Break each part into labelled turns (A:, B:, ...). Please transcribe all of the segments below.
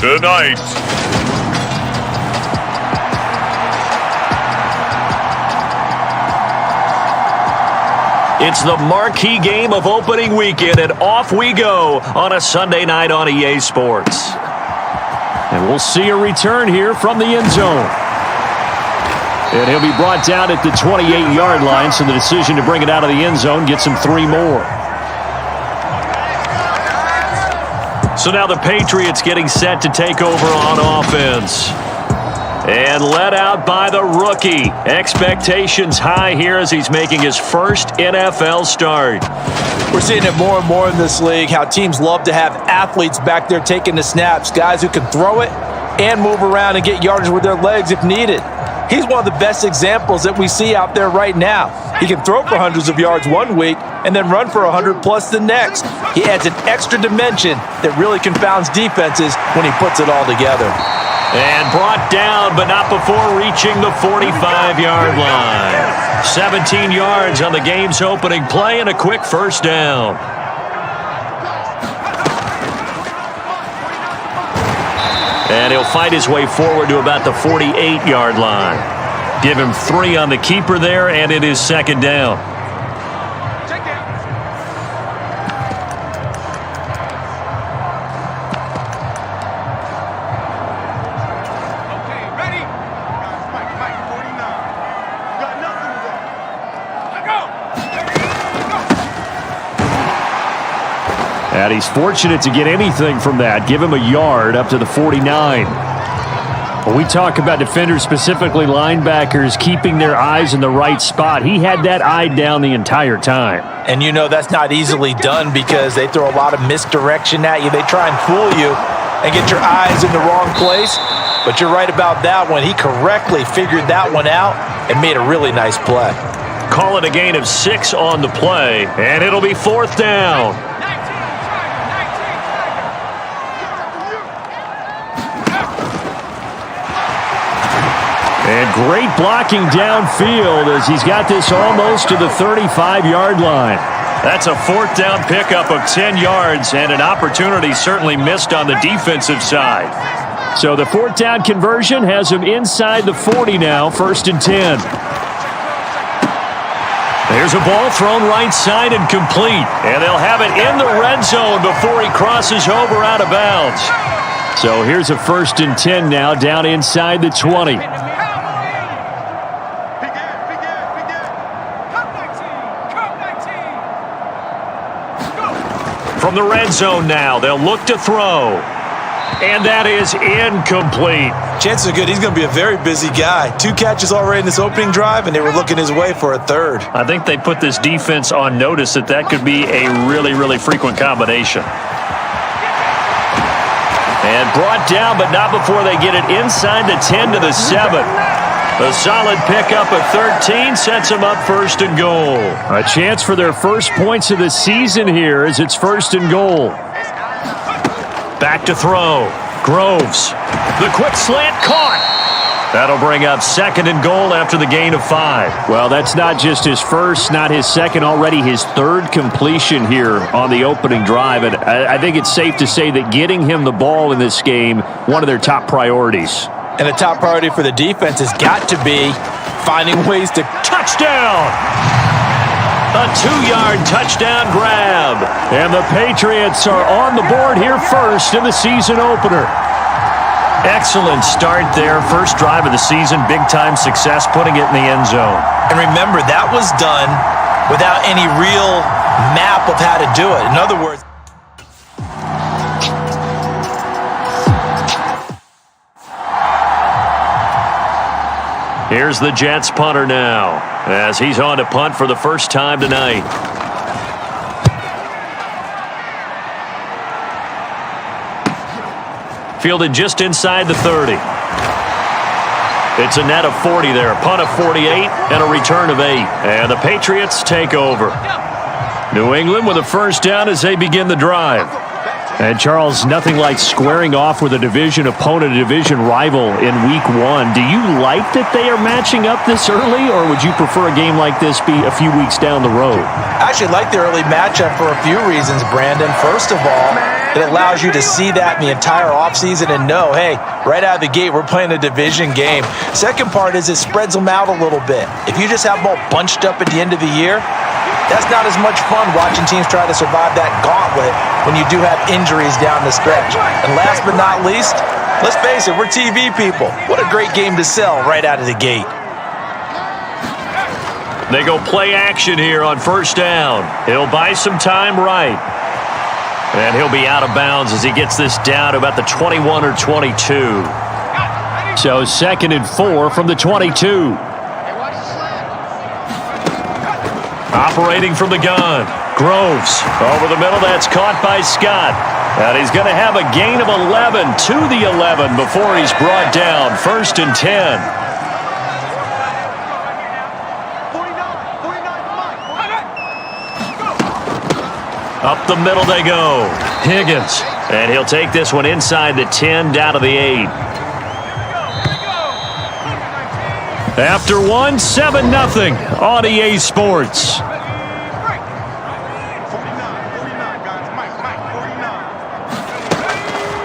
A: tonight.
B: It's the marquee game of opening weekend, and off we go on a Sunday night on EA Sports.
C: And we'll see a return here from the end zone. And he'll be brought down at the 28-yard line, so the decision to bring it out of the end zone gets him 3 more.
B: So now the Patriots getting set to take over on offense. And led out by the rookie. Expectations high here as he's making his first NFL start.
D: We're seeing it more and more in this league, how teams love to have athletes back there taking the snaps, guys who can throw it and move around and get yardage with their legs if needed. He's one of the best examples that we see out there right now. He can throw for hundreds of yards one week and then run for 100+ the next. He adds an extra dimension that really confounds defenses when he puts it all together.
B: And brought down, but not before reaching the 45-yard line. 17 yards on the game's opening play and a quick first down. And he'll fight his way forward to about the 48-yard line. Give him 3 on the keeper there, and it is second down.
C: And he's fortunate to get anything from that. Give him a yard up to the 49. When we talk about defenders, specifically linebackers, keeping their eyes in the right spot, he had that eye down the entire time.
D: And you know that's not easily done because they throw a lot of misdirection at you. They try and fool you and get your eyes in the wrong place. But you're right about that one. He correctly figured that one out and made a really nice play.
B: Call it a gain of 6 on the play, and it'll be 4th down.
C: And great blocking downfield as he's got this almost to the 35-yard line.
B: That's a 4th down pickup of 10 yards and an opportunity certainly missed on the defensive side.
C: So the 4th down conversion has him inside the 40 now, 1st and 10.
B: There's a ball thrown right side and complete. And they'll have it in the red zone before he crosses over out of bounds.
C: So here's a 1st and 10 now down inside the 20.
B: From the red zone now, they'll look to throw. And that is incomplete.
D: Chances are good he's going to be a very busy guy. 2 catches already in this opening drive, and they were looking his way for a 3rd.
B: I think they put this defense on notice that could be a really, really frequent combination. And brought down, but not before they get it inside the 10 to the 7. A solid pickup of 13 sets them up 1st and goal.
C: A chance for their first points of the season here as it's 1st and goal.
B: Back to throw. Groves. The quick slant caught. That'll bring up 2nd and goal after the gain of 5.
C: Well, that's not just his first, not his second, already his 3rd completion here on the opening drive. And I think it's safe to say that getting him the ball in this game, one of their top priorities.
D: And the top priority for the defense has got to be finding ways to
B: touchdown. A 2-yard touchdown grab.
C: And the Patriots are on the board here first in the season opener.
B: Excellent start there. First drive of the season. Big-time success putting it in the end zone.
D: And remember, that was done without any real map of how to do it. In other words,
B: here's the Jets punter now as he's on to punt for the first time tonight. Fielded just inside the 30. It's a net of 40 there. A punt of 48 and a return of 8. And the Patriots take over. New England with a first down as they begin the drive.
C: And, Charles, nothing like squaring off with a division opponent, a division rival in Week 1. Do you like that they are matching up this early, or would you prefer a game like this be a few weeks down the road?
D: I actually like the early matchup for a few reasons, Brandon. First of all, It allows you to see that in the entire offseason and know, hey, right out of the gate, we're playing a division game. Second part is it spreads them out a little bit. If you just have them all bunched up at the end of the year, that's not as much fun watching teams try to survive that gauntlet when you do have injuries down the stretch. And last but not least, let's face it, we're TV people. What a great game to sell right out of the gate.
B: They go play action here on first down. He'll buy some time right. And he'll be out of bounds as he gets this down to about the 21 or 22.
C: So 2nd and 4 from the 22.
B: Operating from the gun. Groves over the middle. That's caught by Scott. And he's going to have a gain of 11 to the 11 before he's brought down. 1st and 10. Up the middle they go. Higgins. And he'll take this one inside the 10 down to the 8. After one, 7-0 on EA Sports.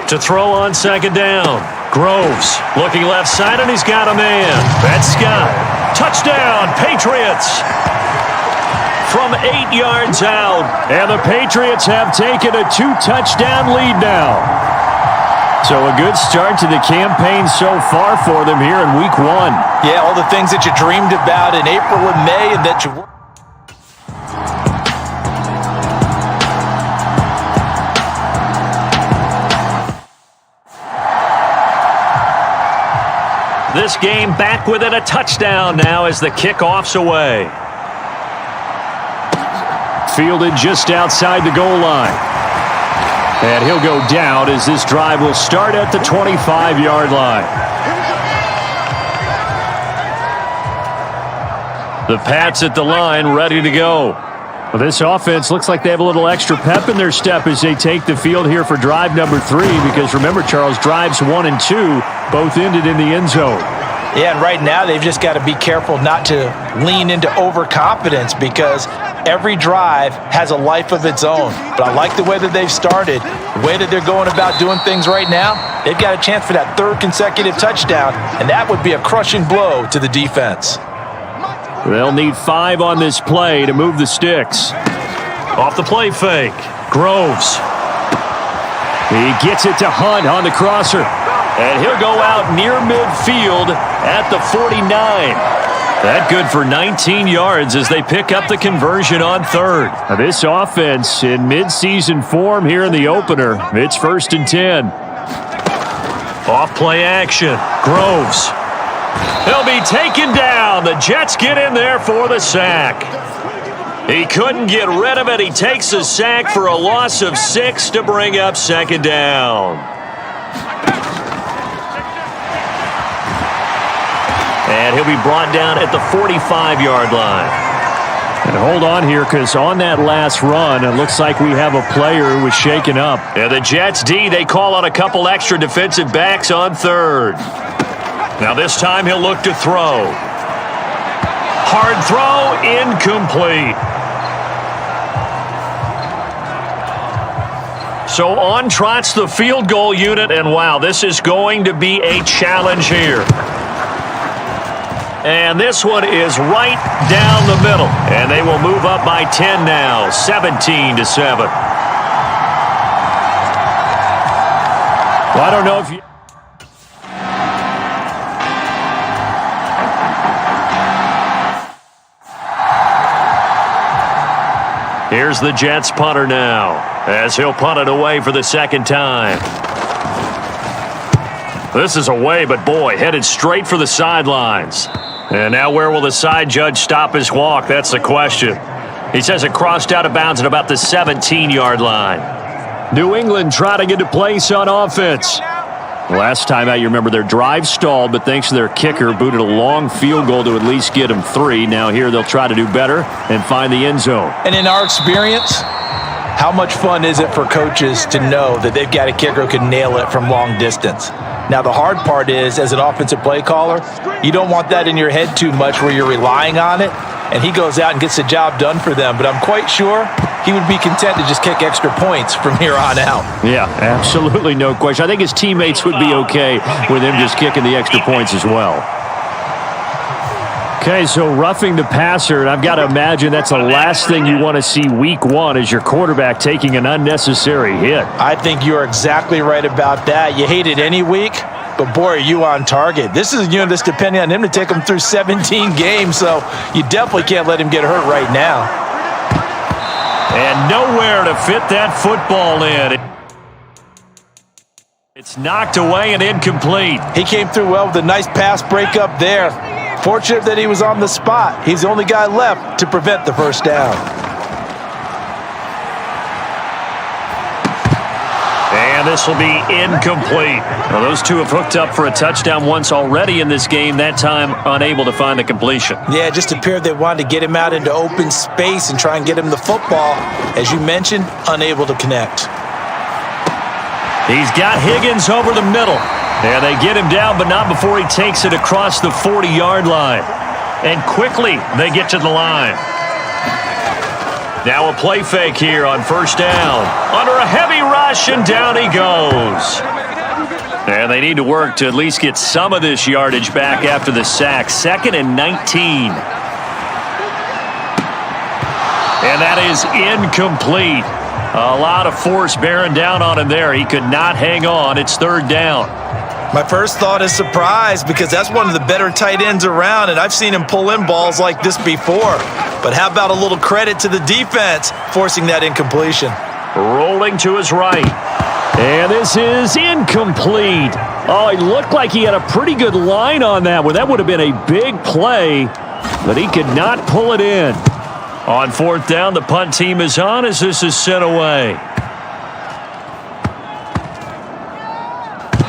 B: To throw on 2nd down. Groves looking left side, and he's got a man. That's Scott. Touchdown, Patriots. From 8 yards out.
C: And the Patriots have taken a 2-touchdown lead now. So a good start to the campaign so far for them here in Week 1.
D: Yeah, all the things that you dreamed about in April and May and that you were.
B: This game back within a touchdown now as the kickoff's away.
C: Fielded just outside the goal line. And he'll go down as this drive will start at the 25-yard line. The Pats at the line, ready to go. Well, this offense looks like they have a little extra pep in their step as they take the field here for drive number 3. Because remember, Charles, drives 1 and 2 both ended in the end zone.
D: Yeah, and right now they've just got to be careful not to lean into overconfidence because every drive has a life of its own. But I like the way that they've started, the way that they're going about doing things right now. They've got a chance for that 3rd consecutive touchdown, and that would be a crushing blow to the defense.
C: They'll need 5 on this play to move the sticks.
B: Off the play fake. Groves.
C: He gets it to Hunt on the crosser.
B: And he'll go out near midfield at the 49. That good for 19 yards as they pick up the conversion on 3rd.
C: Now this offense in midseason form here in the opener. It's 1st and 10.
B: Off play action. Groves. He'll be taken down. The Jets get in there for the sack. He couldn't get rid of it. He takes a sack for a loss of 6 to bring up 2nd down. And he'll be brought down at the 45-yard line.
C: And hold on here, because on that last run, it looks like we have a player who was shaken up.
B: And the Jets D, they call on a couple extra defensive backs on 3rd. Now this time he'll look to throw. Hard throw, incomplete. So on trots the field goal unit, and wow, this is going to be a challenge here. And this one is right down the middle. And they will move up by 10 now, 17-7.
C: Well, I don't know if you...
B: Here's the Jets punter now, as he'll punt it away for the 2nd time. This is away, but boy, headed straight for the sidelines. And now where will the side judge stop his walk? That's the question. He says it crossed out of bounds at about the 17-yard line.
C: New England trotting into place on offense. Last time out, you remember their drive stalled, but thanks to their kicker, booted a long field goal to at least get them 3. Now here they'll try to do better and find the end zone.
D: And in our experience, how much fun is it for coaches to know that they've got a kicker who can nail it from long distance? Now, the hard part is, as an offensive play caller, you don't want that in your head too much where you're relying on it, and he goes out and gets the job done for them. But I'm quite sure he would be content to just kick extra points from here on out.
C: Yeah, absolutely no question. I think his teammates would be okay with him just kicking the extra points as well. Okay, so roughing the passer, and I've got to imagine that's the last thing you want to see week one is your quarterback taking an unnecessary hit.
D: I think you're exactly right about that. You hate it any week, but boy, are you on target. This is a unit that's depending on him to take him through 17 games, so you definitely can't let him get hurt right now.
B: And nowhere to fit that football in. It's knocked away and incomplete.
D: He came through well with a nice pass breakup there. Fortunate that he was on the spot. He's the only guy left to prevent the first down.
B: And this will be incomplete. Well, those two have hooked up for a touchdown once already in this game, that time unable to find the completion.
D: Yeah, it just appeared they wanted to get him out into open space and try and get him the football. As you mentioned, unable to connect.
B: He's got Higgins over the middle. And they get him down, but not before he takes it across the 40-yard line. And quickly, they get to the line. Now a play fake here on first down. Under a heavy rush, and down he goes. And they need to work to at least get some of this yardage back after the sack. 2nd and 19. And that is incomplete. A lot of force bearing down on him there. He could not hang on. It's 3rd down.
D: My first thought is surprise because that's one of the better tight ends around, and I've seen him pull in balls like this before. But how about a little credit to the defense forcing that incompletion?
B: Rolling to his right.
C: And this is incomplete. Oh, it looked like he had a pretty good line on that one. That would have been a big play, but he could not pull it in.
B: On 4th down, the punt team is on as this is sent away.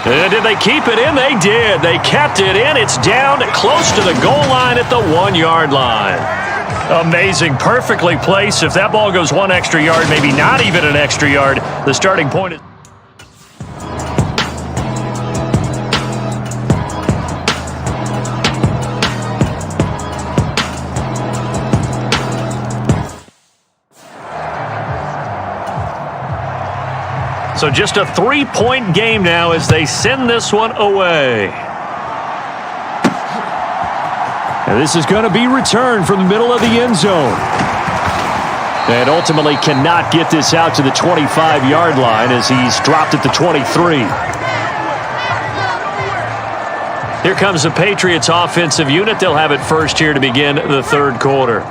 B: Did they keep it in? They did. They kept it in. It's down close to the goal line at the 1-yard line. Amazing. Perfectly placed. If that ball goes 1 extra yard, maybe not even an extra yard, the starting point is... So just a 3-point game now as they send this one away.
C: And this is going to be returned from the middle of the end zone. And ultimately cannot get this out to the 25-yard line as he's dropped at the 23.
B: Here comes the Patriots offensive unit. They'll have it first here to begin the 3rd quarter.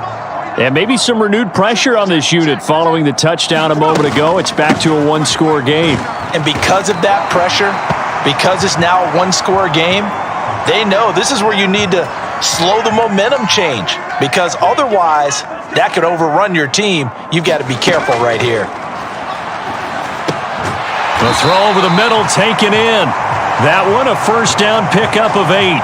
C: And maybe some renewed pressure on this unit following the touchdown a moment ago. It's back to a 1-score game.
D: And because of that pressure, because it's now a 1-score game, they know this is where you need to slow the momentum change because otherwise that could overrun your team. You've got to be careful right here.
B: The throw over the middle taken in. That one a first down pickup of 8.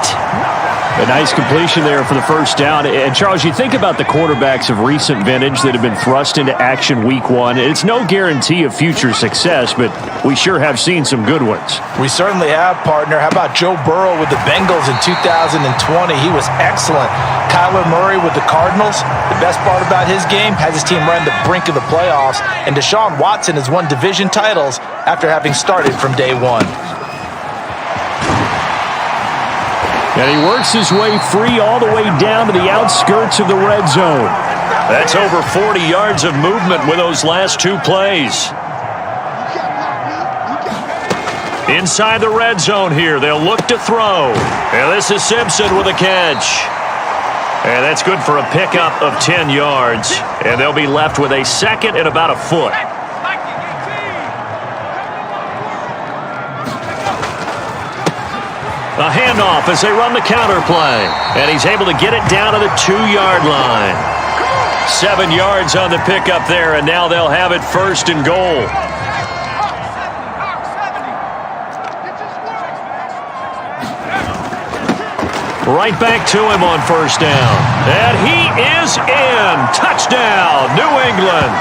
C: A nice completion there for the first down. And, Charles, you think about the quarterbacks of recent vintage that have been thrust into action week 1. It's no guarantee of future success, but we sure have seen some good ones.
D: We certainly have, partner. How about Joe Burrow with the Bengals in 2020? He was excellent. Kyler Murray with the Cardinals. The best part about his game has his team right on the brink of the playoffs. And Deshaun Watson has won division titles after having started from day 1.
C: And he works his way free all the way down to the outskirts of the red zone.
B: That's over 40 yards of movement with those last 2 plays. Inside the red zone here, they'll look to throw. And this is Simpson with a catch. And that's good for a pickup of 10 yards. And they'll be left with a 2nd and about a foot. A handoff as they run the counter play. And he's able to get it down to the 2-yard line. 7 yards on the pickup there, and now they'll have it 1st and goal. Right back to him on 1st down. And he is in. Touchdown, New England.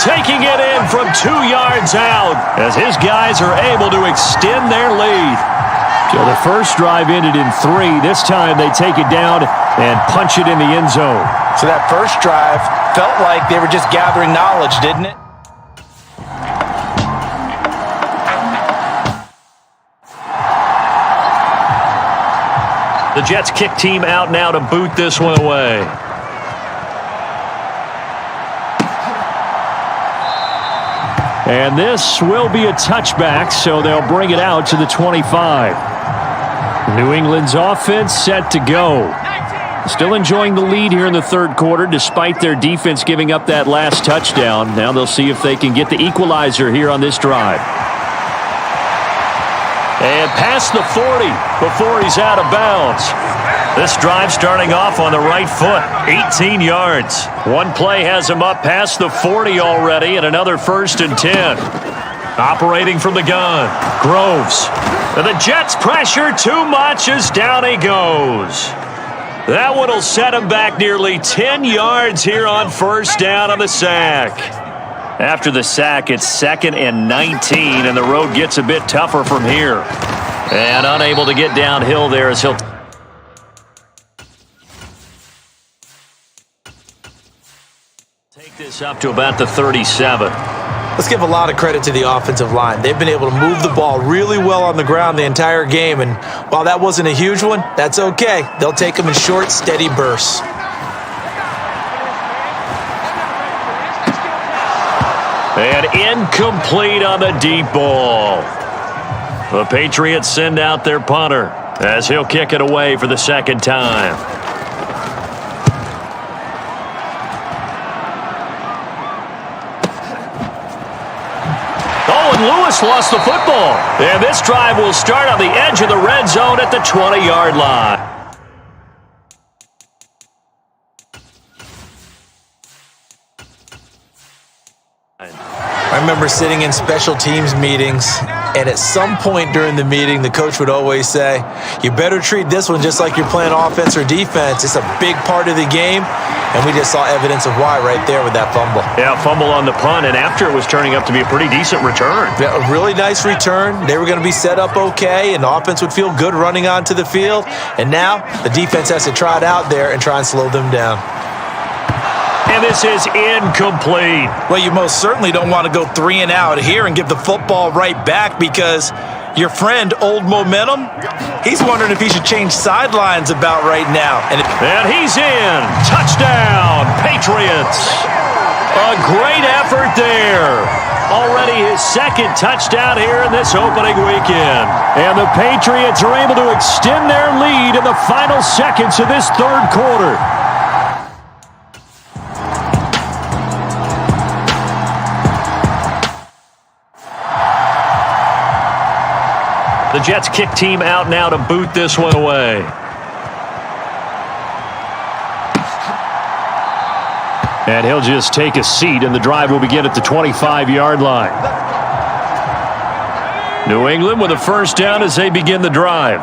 B: Taking it in from 2 yards out as his guys are able to extend their lead.
C: So the first drive ended in 3. This time they take it down and punch it in the end zone.
D: So that first drive felt like they were just gathering knowledge, didn't it?
B: The Jets kick team out now to boot this one away.
C: And this will be a touchback, so they'll bring it out to the 25. New England's offense set to go. Still enjoying the lead here in the third quarter despite their defense giving up that last touchdown. Now they'll see if they can get the equalizer here on this drive.
B: And past the 40 before he's out of bounds. This drive starting off on the right foot, 18 yards. One play has him up past the 40 already, and another 1st and 10. Operating from the gun, Groves. And the Jets pressure too much as down he goes. That one will set him back nearly 10 yards here on 1st down on the sack. After the sack, it's 2nd and 19, and the road gets a bit tougher from here. And unable to get downhill there as he'll take this up to about the 37.
D: Let's give a lot of credit to the offensive line. They've been able to move the ball really well on the ground the entire game, and while that wasn't a huge one, that's okay. They'll take them in short, steady bursts.
B: And incomplete on the deep ball. The Patriots send out their punter as he'll kick it away for the 2nd time. Oh, and Lewis lost the football. And this drive will start on the edge of the red zone at the 20-yard line.
D: I remember sitting in special teams meetings, and at some point during the meeting, the coach would always say, you better treat this one just like you're playing offense or defense. It's a big part of the game, and we just saw evidence of why right there with that fumble.
B: Yeah, fumble on the punt, and after it was turning up to be a pretty decent return.
D: Yeah, a really nice return. They were going to be set up okay, and the offense would feel good running onto the field, and now the defense has to try it out there and try and slow them down.
B: And this is incomplete.
D: Well, you most certainly don't want to go 3 and out here and give the football right back because your friend, Old Momentum, he's wondering if he should change sidelines about right now. And
B: he's in. Touchdown, Patriots. A great effort there. Already his 2nd touchdown here in this opening weekend.
C: And the Patriots are able to extend their lead in the final seconds of this third quarter.
B: The Jets kick team out now to boot this one away.
C: And he'll just take a seat, and the drive will begin at the 25-yard line. New England with a 1st down as they begin the drive.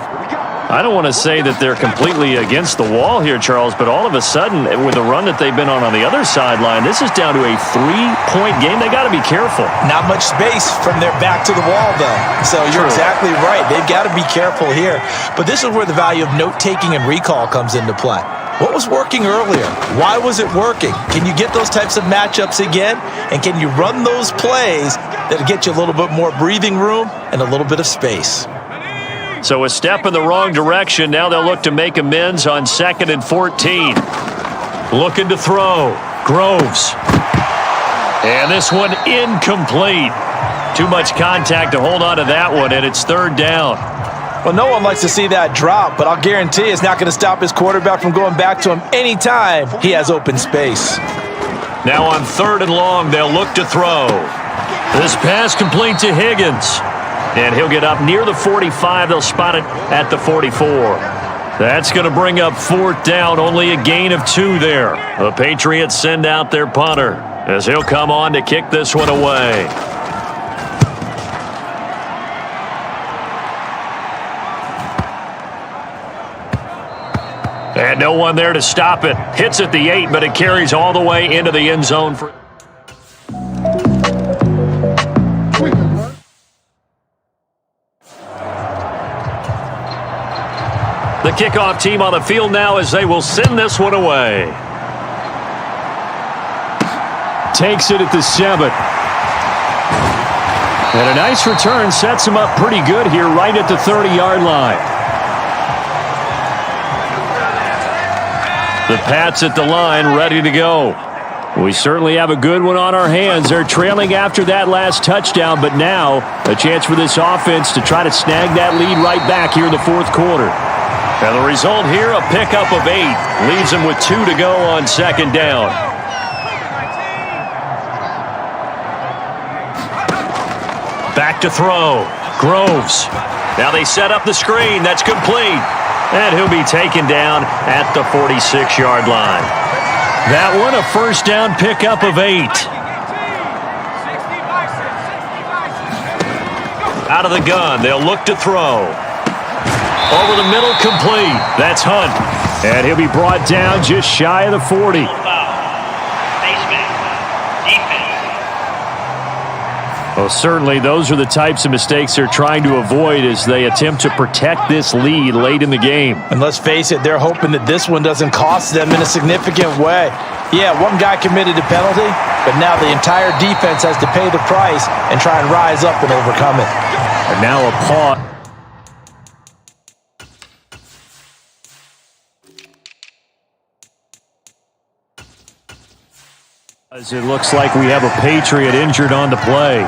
C: I don't want to say that they're completely against the wall here, Charles, but all of a sudden, with the run that they've been on the other sideline, this is down to a 3-point game. They got to be careful.
D: Not much space from their back to the wall, though. So you're exactly right. They've got to be careful here. But this is where the value of note-taking and recall comes into play. What was working earlier? Why was it working? Can you get those types of matchups again? And can you run those plays that'll get you a little bit more breathing room and a little bit of space?
B: So a step in the wrong direction. Now they'll look to make amends on 2nd and 14. Looking to throw. Groves. And this one incomplete. Too much contact to hold on to that one, and it's 3rd down.
D: Well, no one likes to see that drop, but I'll guarantee it's not going to stop his quarterback from going back to him anytime he has open space.
B: Now on 3rd and long, they'll look to throw. This pass complete to Higgins. And he'll get up near the 45. They'll spot it at the 44. That's going to bring up 4th down. Only a gain of 2 there. The Patriots send out their punter as he'll come on to kick this one away. And no one there to stop it. Hits at the 8, but it carries all the way into the end zone for... The kickoff team on the field now as they will send this one away.
C: takes it at the 7. And a nice return sets him up pretty good here right at the 30-yard line. The Pats at the line ready to go. We certainly have a good one on our hands. They're trailing after that last touchdown, but now a chance for this offense to try to snag that lead right back here in the fourth quarter.
B: And the result here, a pickup of 8. Leaves them with 2 to go on second down. Back to throw. Groves. Now they set up the screen. That's complete. And he'll be taken down at the 46-yard line.
C: That one, a first down pickup of 8.
B: Out of the gun, they'll look to throw. Over the middle, complete. That's Hunt.
C: And he'll be brought down just shy of the 40. Well, certainly those are the types of mistakes they're trying to avoid as they attempt to protect this lead late in the game.
D: And let's face it, they're hoping that this one doesn't cost them in a significant way. Yeah, one guy committed a penalty, but now the entire defense has to pay the price and try and rise up and overcome it.
C: And now a pause. As it looks like we have a Patriot injured on the play.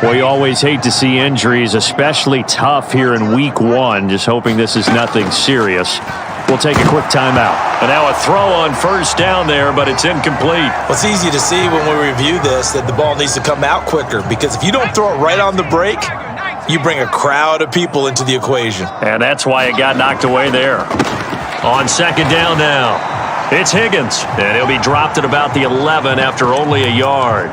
C: Well, you always hate to see injuries, especially tough here in week 1. Just hoping this is nothing serious. We'll take a quick timeout.
B: And now a throw on first down there, but it's incomplete.
D: Well, it's easy to see when we review this that the ball needs to come out quicker, because if you don't throw it right on the break, you bring a crowd of people into the equation.
B: And that's why it got knocked away there. On second down now. It's Higgins, and he'll be dropped at about the 11 after only a yard.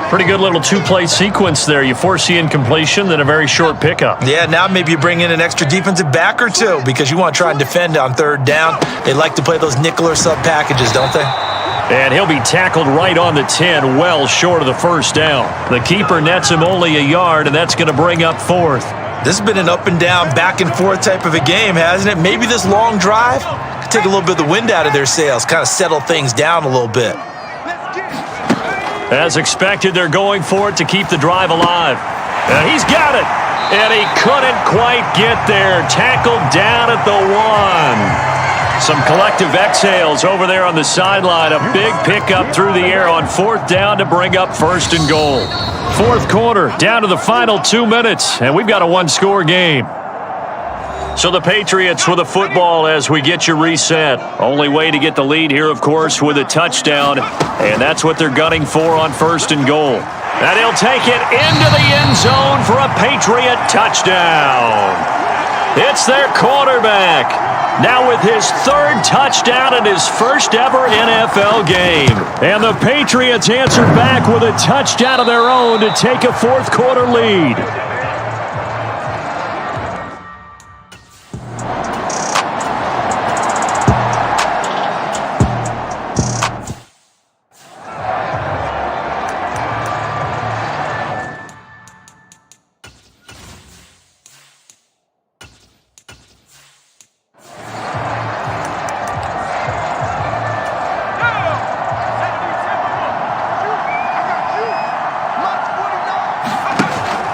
B: Pretty good little two-play sequence there. You force the incompletion, then a very short pickup.
D: Yeah, now maybe you bring in an extra defensive back or two because you want to try and defend on third down. They like to play those nickel or sub packages, don't they?
B: And he'll be tackled right on the 10, well short of the first down. The keeper nets him only a yard, and that's going to bring up fourth.
D: This has been an up and down, back and forth type of a game, hasn't it? Maybe this long drive could take a little bit of the wind out of their sails, kind of settle things down a little bit.
B: As expected, they're going for it to keep the drive alive. And he's got it. And he couldn't quite get there. Tackled down at the 1. Some collective exhales over there on the sideline. A big pickup through the air on fourth down to bring up first and goal. Fourth quarter, down to the final 2 minutes, and we've got a one-score game. So the Patriots with a football as we get you reset. Only way to get the lead here, of course, with a touchdown, and that's what they're gunning for on first and goal. And he'll take it into the end zone for a Patriot touchdown. It's their quarterback. Now with his third touchdown in his first ever NFL game. And the Patriots answer back with a touchdown of their own to take a fourth quarter lead.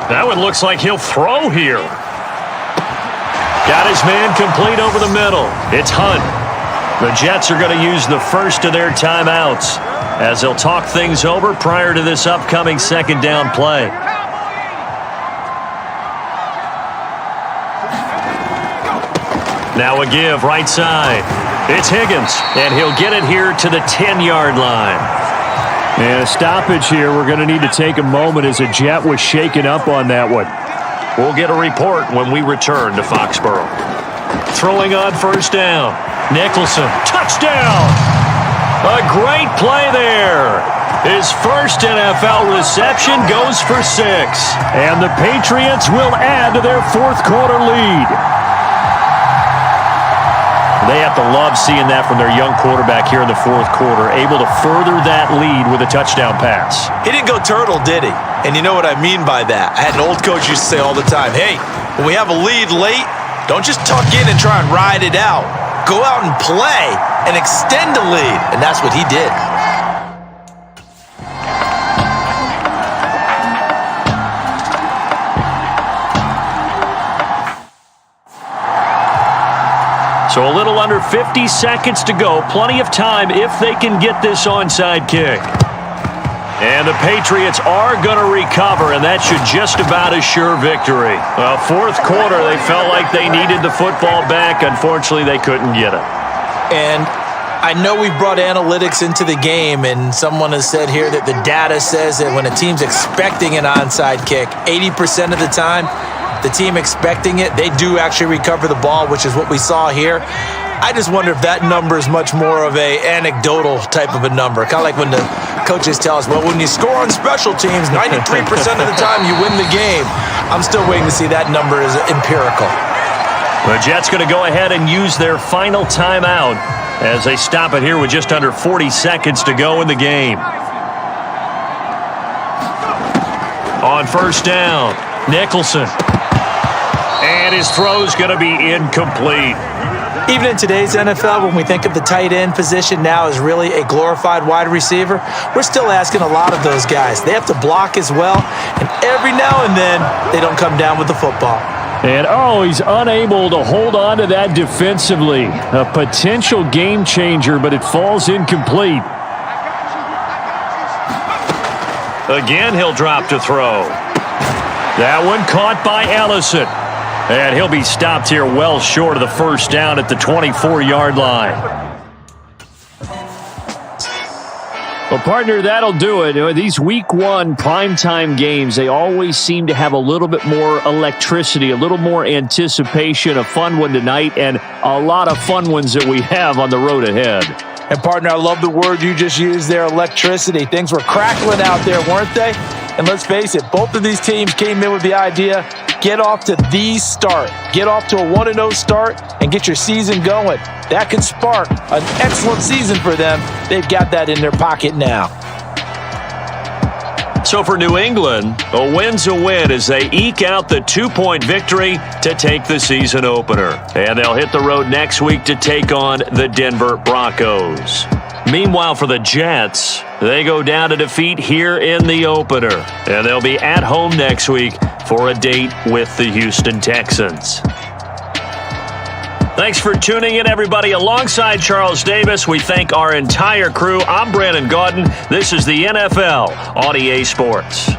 B: That one looks like he'll throw here. Got his man complete over the middle. It's Hunt. The Jets are going to use the first of their timeouts as they'll talk things over prior to this upcoming second down play. Now a give right side. It's Higgins, and he'll get it here to the 10-yard line.
C: And a stoppage here. We're going to need to take a moment as a Jet was shaken up on that one.
B: We'll get a report when we return to Foxborough. Throwing on first down. Nicholson, touchdown! A great play there. His first NFL reception goes for 6.
C: And the Patriots will add to their fourth quarter lead.
B: They have to love seeing that from their young quarterback here in the fourth quarter, able to further that lead with a touchdown pass.
D: He didn't go turtle, did he? And you know what I mean by that. I had an old coach used to say all the time, hey, when we have a lead late, don't just tuck in and try and ride it out. Go out and play and extend the lead. And that's what he did.
B: So a little under 50 seconds to go. Plenty of time if they can get this onside kick. And the Patriots are going to recover, and that should just about assure victory. Fourth quarter, they felt like they needed the football back. Unfortunately, they couldn't get it.
D: And I know we brought analytics into the game, and someone has said here that the data says that when a team's expecting an onside kick, 80% of the time, the team expecting it, they do actually recover the ball, which is what we saw here. I just wonder if that number is much more of a anecdotal type of a number. Kind of like when the coaches tell us, well, when you score on special teams, 93% of the time you win the game. I'm still waiting to see that number is empirical.
B: The Jets going to go ahead and use their final timeout as they stop it here with just under 40 seconds to go in the game. On first down, Nicholson. And his throw's going to be incomplete.
D: Even in today's NFL, when we think of the tight end position now as really a glorified wide receiver, we're still asking a lot of those guys. They have to block as well, and every now and then, they don't come down with the football.
C: And, he's unable to hold on to that defensively. A potential game changer, but it falls incomplete.
B: Again, he'll drop to throw. That one caught by Ellison. And he'll be stopped here well short of the first down at the 24-yard line.
C: Well, partner, that'll do it. These week one primetime games, they always seem to have a little bit more electricity, a little more anticipation. A fun one tonight, and a lot of fun ones that we have on the road ahead.
D: And, partner, I love the word you just used there, electricity. Things were crackling out there, weren't they? And let's face it, both of these teams came in with the idea, get off to the start. Get off to a 1-0 start and get your season going. That could spark an excellent season for them. They've got that in their pocket now.
B: So for New England, a win's a win as they eke out the 2-point victory to take the season opener. And they'll hit the road next week to take on the Denver Broncos. Meanwhile, for the Jets, they go down to defeat here in the opener. And they'll be at home next week for a date with the Houston Texans. Thanks for tuning in, everybody. Alongside Charles Davis, we thank our entire crew. I'm Brandon Gaudin. This is the NFL on EA Sports.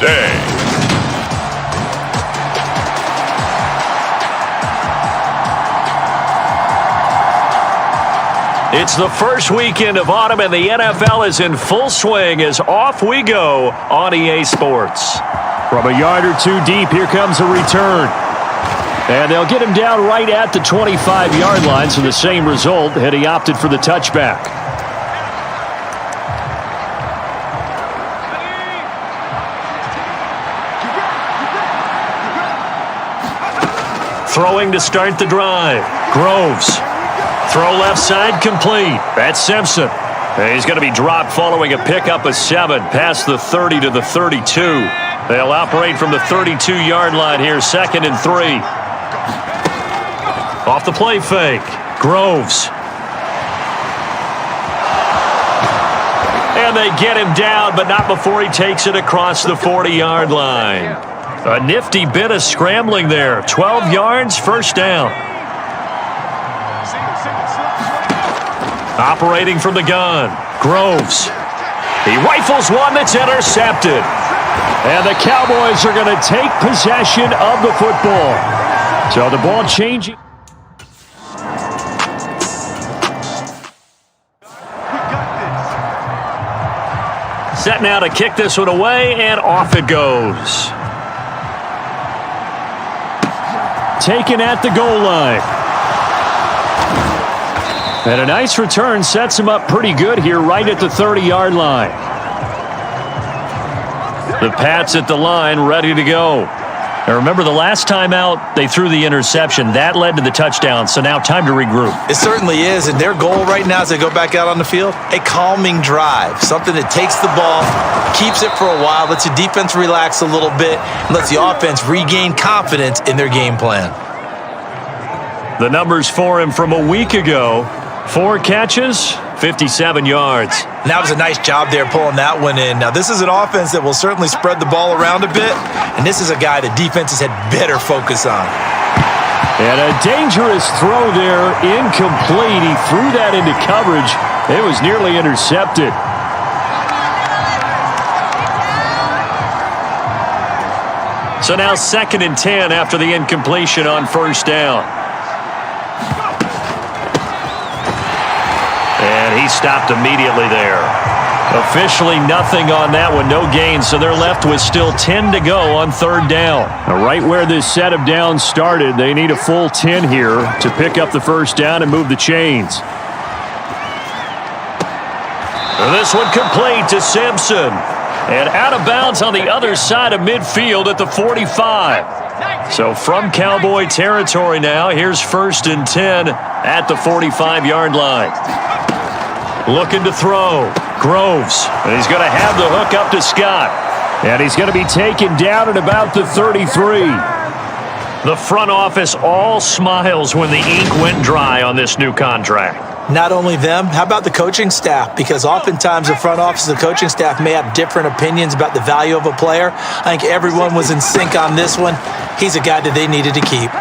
A: today.
B: It's the first weekend of autumn, and the NFL is in full swing as off we go on EA Sports.
C: From a yard or two deep, here comes a return. And they'll get him down right at the 25-yard line, so the same result had he opted for the touchback.
B: Throwing to start the drive. Groves. Throw left side complete. That's Simpson. And he's going to be dropped following a pickup of 7 past the 30 to the 32. They'll operate from the 32-yard line here, 2nd and 3. Off the play fake. Groves. And they get him down, but not before he takes it across the 40-yard line. A nifty bit of scrambling there. 12 yards, first down. Operating from the gun. Groves. He rifles one that's intercepted.
C: And the Cowboys are going to take possession of the football. So the ball changing.
B: Set now to kick this one away, and off it goes.
C: Taken at the goal line. And a nice return sets him up pretty good here right at the 30-yard line.
B: The Pats at the line, ready to go. Now remember, the last time out, they threw the interception. That led to the touchdown, so now time to regroup.
D: It certainly is, and their goal right now as they go back out on the field, a calming drive, something that takes the ball, keeps it for a while, lets the defense relax a little bit, and lets the offense regain confidence in their game plan.
B: The numbers for him from a week ago: 4 catches, 57 yards.
D: And that was a nice job there pulling that one in. Now, this is an offense that will certainly spread the ball around a bit, and this is a guy that defenses had better focus on.
C: And a dangerous throw there, incomplete. He threw that into coverage. It was nearly intercepted.
B: So now 2nd and 10 after the incompletion on first down. And he stopped immediately there. Officially nothing on that one, no gain, so they're left with still 10 to go on 3rd down.
C: Now, right where this set of downs started, they need a full 10 here to pick up the first down and move the chains.
B: This one complete to Simpson. And out of bounds on the other side of midfield at the 45. So from Cowboy territory now, here's 1st and 10 at the 45-yard line. Looking to throw. Groves. And he's going to have the hook up to Scott.
C: And he's going to be taken down at about the 33.
B: The front office all smiles when the ink went dry on this new contract.
D: Not only them, how about the coaching staff? Because oftentimes the front office and the coaching staff may have different opinions about the value of a player. I think everyone was in sync on this one. He's a guy that they needed to keep.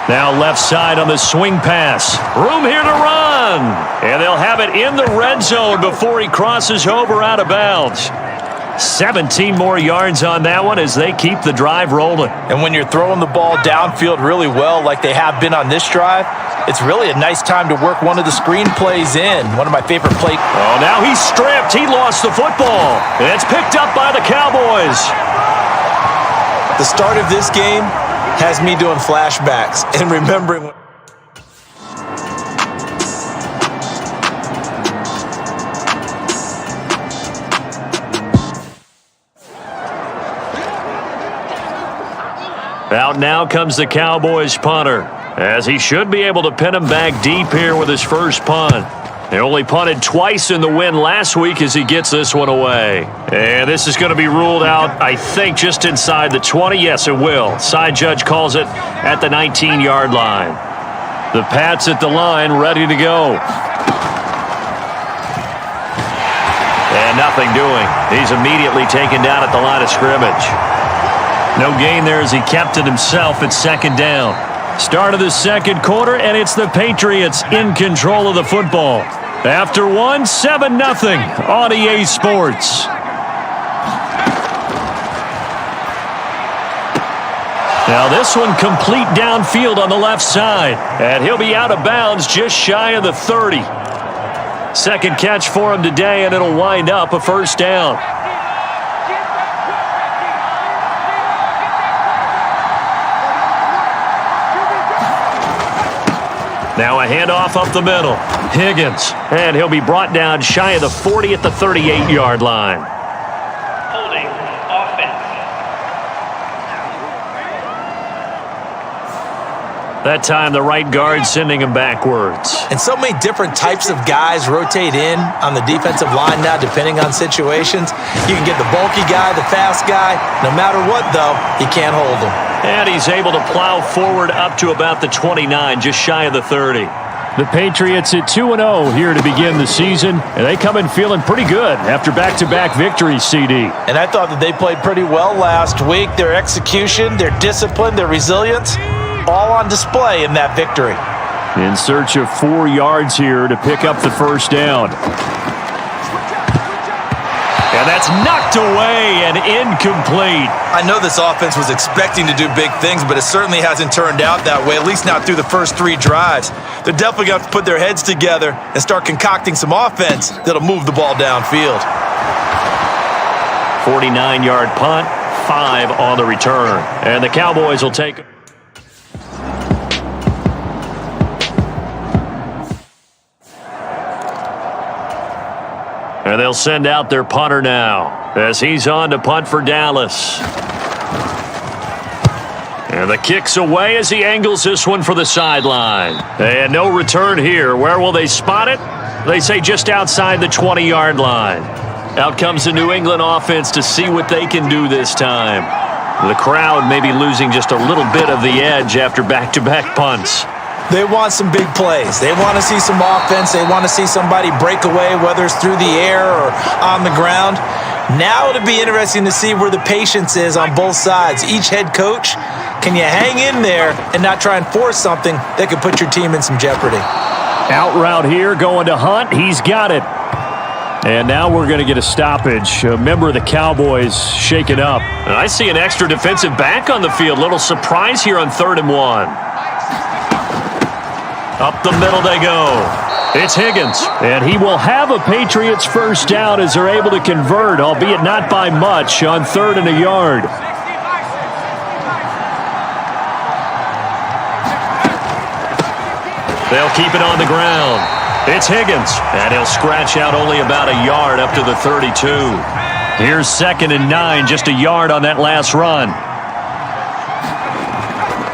B: Now left side on the swing pass. Room here to run. And they'll have it in the red zone before he crosses over out of bounds. 17 more yards on that one as they keep the drive rolling.
D: And when you're throwing the ball downfield really well like they have been on this drive, it's really a nice time to work one of the screen plays in. One of my favorite plays.
B: Oh, now he's stripped. He lost the football. And it's picked up by the Cowboys.
D: The start of this game has me doing flashbacks and remembering.
B: Out now comes the Cowboys punter, as he should be able to pin him back deep here with his first punt. They only punted twice in the win last week as he gets this one away. And this is going to be ruled out, I think, just inside the 20. Yes, it will. Side judge calls it at the 19-yard line. The Pats at the line, ready to go. And nothing doing. He's immediately taken down at the line of scrimmage. No gain there as he kept it himself at 2nd down. Start of the 2nd quarter, and it's the Patriots in control of the football. After one, 7-0 on EA Sports. Now this one complete downfield on the left side. And he'll be out of bounds just shy of the 30. Second catch for him today, and it'll wind up a first down. Now a handoff up the middle. Higgins. And he'll be brought down shy of the 40 at the 38-yard line.
A: Holding offense.
B: That time the right guard sending him backwards.
D: And so many different types of guys rotate in on the defensive line now, depending on situations. You can get the bulky guy, the fast guy. No matter what, though, you can't hold him.
B: And he's able to plow forward up to about the 29, just shy of the 30.
C: The Patriots at 2-0 here to begin the season, and they come in feeling pretty good after back-to-back victories, CD.
D: And I thought that they played pretty well last week. Their execution, their discipline, their resilience, all on display in that victory.
C: In search of 4 yards here to pick up the first down.
B: And that's knocked away and incomplete.
D: I know this offense was expecting to do big things, but it certainly hasn't turned out that way, at least not through the first 3 drives. They're definitely going to have to put their heads together and start concocting some offense that'll move the ball downfield.
B: 49-yard punt, 5 on the return. And the Cowboys will take... And they'll send out their punter now as he's on to punt for Dallas. And the kick's away as he angles this one for the sideline. And no return here. Where will they spot it? They say just outside the 20-yard line. Out comes the New England offense to see what they can do this time. The crowd may be losing just a little bit of the edge after back-to-back punts.
D: They want some big plays. They want to see some offense. They want to see somebody break away, whether it's through the air or on the ground. Now it'll be interesting to see where the patience is on both sides. Each head coach, can you hang in there and not try and force something that could put your team in some jeopardy?
C: Out route here, going to Hunt. He's got it. And now we're going to get a stoppage. A member of the Cowboys shaken up.
B: And I see an extra defensive back on the field. Little surprise here on 3rd and 1. Up the middle they go. It's Higgins.
C: And he will have a Patriots first down as they're able to convert, albeit not by much, on 3rd and a yard.
B: They'll keep it on the ground. It's Higgins. And he'll scratch out only about a yard up to the 32.
C: Here's 2nd and 9, just a yard on that last run.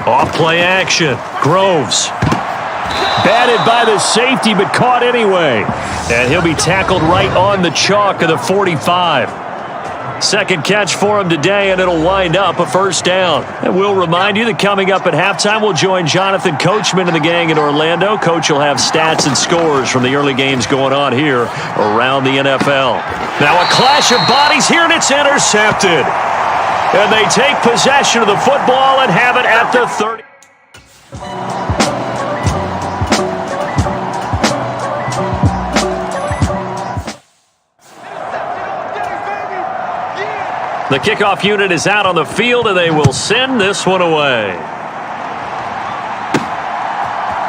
B: Off play action. Groves.
C: Batted by the safety, but caught anyway.
B: And he'll be tackled right on the chalk of the 45. Second catch for him today, and it'll wind up a first down. And we'll remind you that coming up at halftime, we'll join Jonathan Coachman and the gang in Orlando. Coach will have stats and scores from the early games going on here around the NFL. Now a clash of bodies here, and it's intercepted. And they take possession of the football and have it at the 30. The kickoff unit is out on the field, and they will send this one away.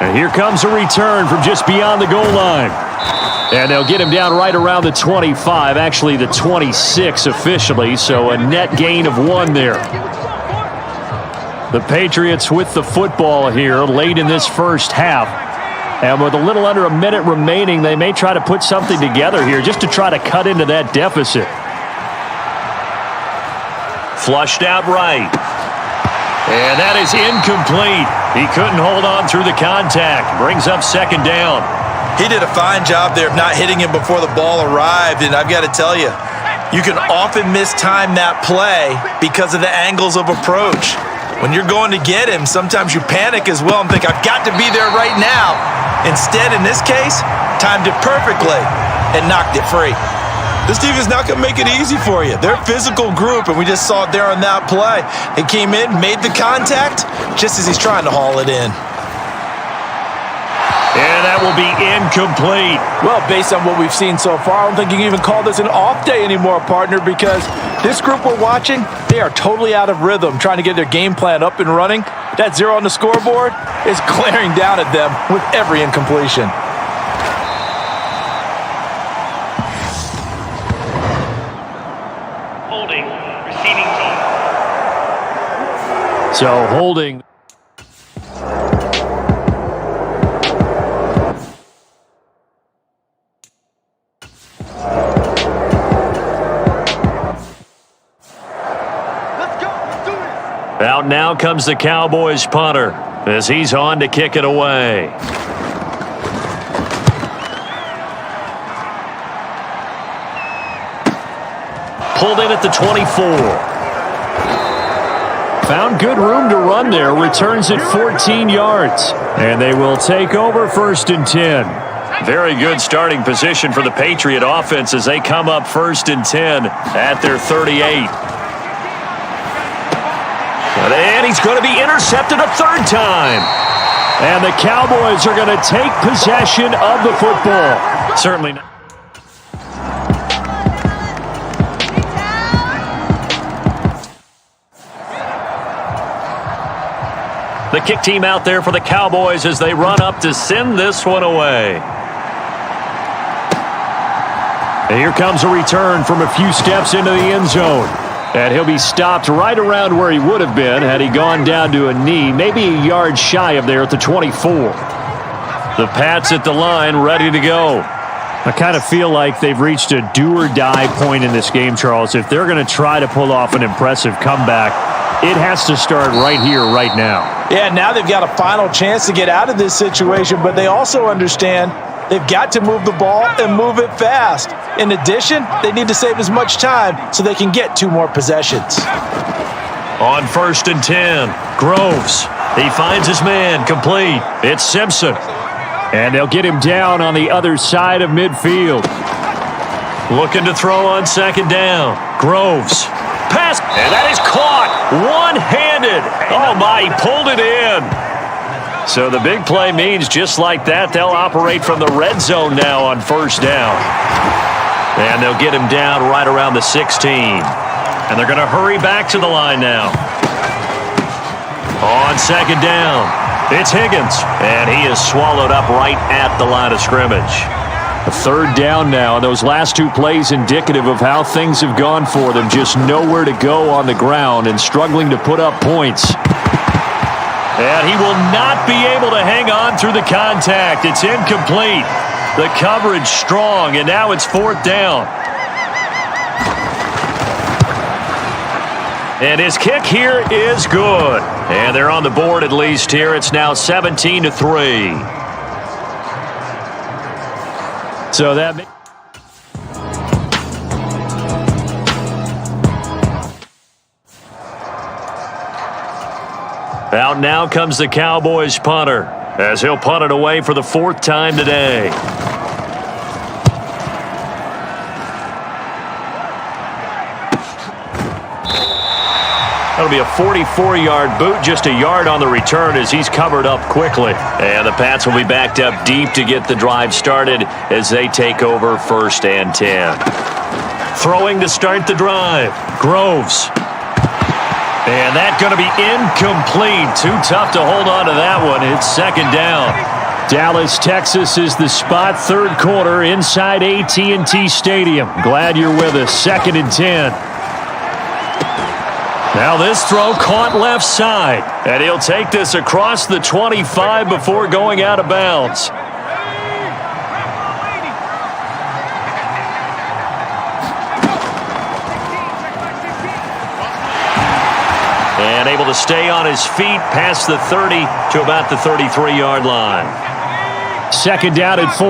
C: And here comes a return from just beyond the goal line. And they'll get him down right around the 25, actually the 26 officially, so a net gain of 1 there. The Patriots with the football here late in this first half. And with a little under a minute remaining, they may try to put something together here just to try to cut into that deficit.
B: Flushed out right. And that is incomplete. He couldn't hold on through the contact. Brings up 2nd down.
D: He did a fine job there of not hitting him before the ball arrived, and I've got to tell you, you can often mistime that play because of the angles of approach. When you're going to get him, sometimes you panic as well and think, I've got to be there right now. Instead, in this case, timed it perfectly and knocked it free. This team is not going to make it easy for you. They're a physical group, and we just saw it there on that play. He came in, made the contact, just as he's trying to haul it in.
B: And that will be incomplete.
D: Well, based on what we've seen so far, I don't think you can even call this an off day anymore, partner, because this group we're watching, they are totally out of rhythm, trying to get their game plan up and running. That 0 on the scoreboard is glaring down at them with every incompletion.
A: Holding, receiving team.
C: So holding. Out now comes the Cowboys punter as he's on to kick it away. Pulled in at the 24. Found good room to run there. Returns at 14 yards. And they will take over 1st and 10. Very good starting position for the Patriot offense as they come up 1st and 10 at their 38. And he's going to be intercepted a 3rd time. And the Cowboys are going to take possession of the football. Certainly not. The kick team out there for the Cowboys as they run up to send this one away. And here comes a return from a few steps into the end zone. And he'll be stopped right around where he would have been had he gone down to a knee, maybe a yard shy of there at the 24. The Pats at the line, ready to go. I kind of feel like they've reached a do-or-die point in this game, Charles. If they're going to try to pull off an impressive comeback, it has to start right here, right now.
D: Yeah, now they've got a final chance to get out of this situation, but they also understand they've got to move the ball and move it fast. In addition, they need to save as much time so they can get 2 more possessions.
B: On 1st and 10, Groves. He finds his man, complete. It's Simpson. And they'll get him down on the other side of midfield. Looking to throw on 2nd down. Groves. Pass, and that is caught. One-handed. Oh, my, he pulled it in. So the big play means just like that, they'll operate from the red zone now on 1st down. And they'll get him down right around the 16. And they're going to hurry back to the line now. On 2nd down, it's Higgins. And he is swallowed up right at the line of scrimmage. A 3rd down now. Those last 2 plays indicative of how things have gone for them. Just nowhere to go on the ground and struggling to put up points. And he will not be able to hang on through the contact. It's incomplete. The coverage strong, and now it's 4th down. And his kick here is good. And they're on the board at least here. It's now 17-3. So that... Out now comes the Cowboys punter as he'll punt it away for the 4th time today. That'll be a 44-yard boot, just a yard on the return as he's covered up quickly. And the Pats will be backed up deep to get the drive started as they take over 1st and 10. Throwing to start the drive, Groves. And that's going to be incomplete. Too tough to hold on to that one. It's 2nd down. Dallas, Texas is the spot. 3rd quarter inside AT&T Stadium. Glad you're with us. 2nd and 10. Now this throw caught left side. And he'll take this across the 25 before going out of bounds. And able to stay on his feet past the 30 to about the 33-yard line. 2nd down at 4.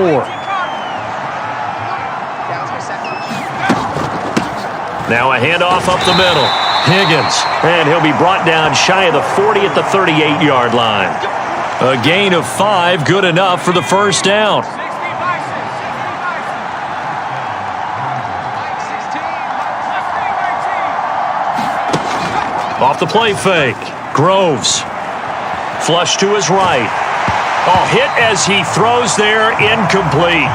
B: Now a handoff up the middle. Higgins. And he'll be brought down shy of the 40 at the 38-yard line. A gain of 5, good enough for the 1st down. Off the play fake. Groves. Flush to his right. Oh, hit as he throws there, incomplete.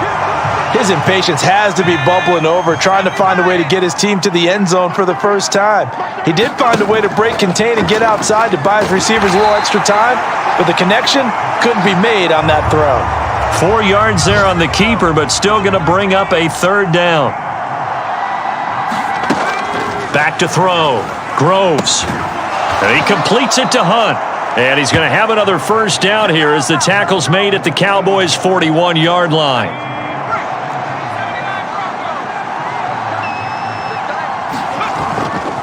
D: His impatience has to be bubbling over, trying to find a way to get his team to the end zone for the first time. He did find a way to break contain and get outside to buy his receivers a little extra time, but the connection couldn't be made on that throw.
B: 4 yards there on the keeper, but still going to bring up a third down. Back to throw. Groves. And he completes it to Hunt. And he's going to have another first down here as the tackle's made at the Cowboys' 41-yard line.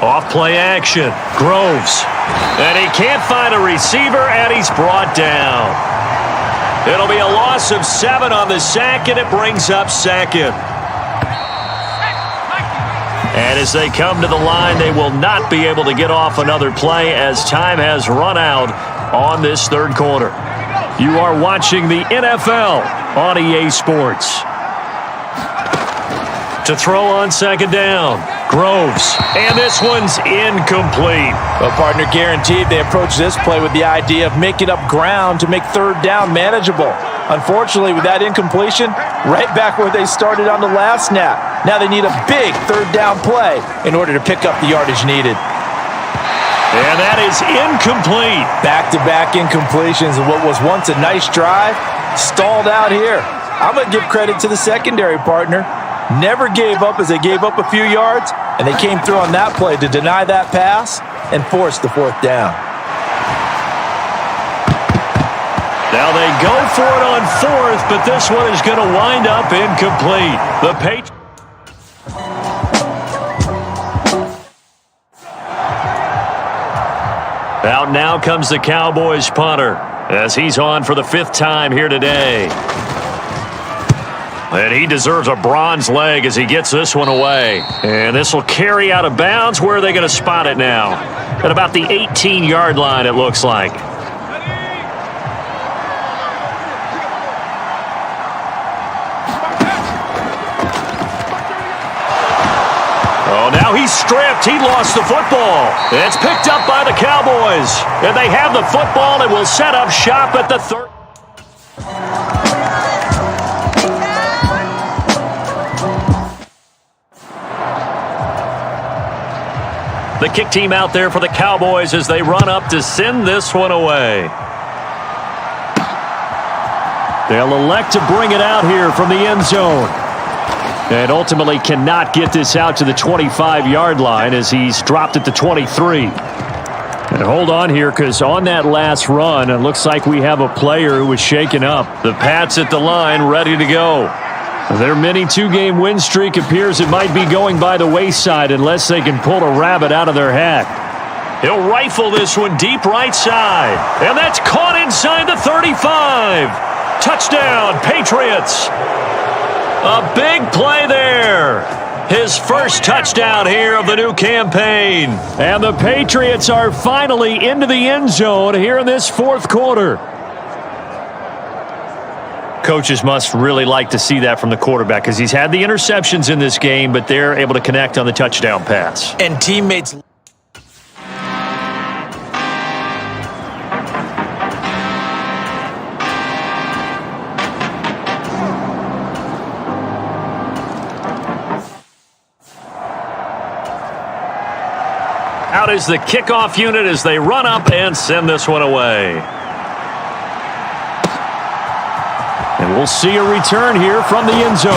B: Off play action. Groves. And he can't find a receiver, and he's brought down. It'll be a loss of 7 on the sack, and it brings up second. And as they come to the line, they will not be able to get off another play as time has run out on this third quarter. You are watching the NFL on EA Sports. To throw on second down. Groves. And this one's incomplete.
D: Well, partner, guaranteed they approach this play with the idea of making up ground to make third down manageable. Unfortunately, with that incompletion, right back where they started on the last snap. Now they need a big third down play in order to pick up the yardage needed.
B: And that is incomplete.
D: Back-to-back incompletions of what was once a nice drive, stalled out here. I'm going to give credit to the secondary, partner. Never gave up as they gave up a few yards, and they came through on that play to deny that pass and force the fourth down.
B: Now they go for it on fourth, but this one is going to wind up incomplete. The Patriots. Out now comes the Cowboys punter as he's on for the 5th time here today. And he deserves a bronze leg as he gets this one away. And this will carry out of bounds. Where are they going to spot it now? At about the 18-yard line, it looks like. Oh, now he's stripped. He lost the football. It's picked up by the Cowboys. And they have the football and will set up shop at the 30. The kick team out there for the Cowboys as they run up to send this one away. They'll elect to bring it out here from the end zone. And ultimately cannot get this out to the 25-yard line as he's dropped at the 23. And hold on here, because on that last run, it looks like we have a player who was shaken up. The Pats at the line ready to go. Their mini 2-game win streak appears it might be going by the wayside unless they can pull a rabbit out of their hat. He'll rifle this one deep right side. And that's caught inside the 35. Touchdown, Patriots. A big play there. His first touchdown here of the new campaign. And the Patriots are finally into the end zone here in this fourth quarter. Coaches must really like to see that from the quarterback because he's had the interceptions in this game, but they're able to connect on the touchdown pass.
D: And teammates.
B: Out is the kickoff unit as they run up and send this one away. And we'll see a return here from the end zone.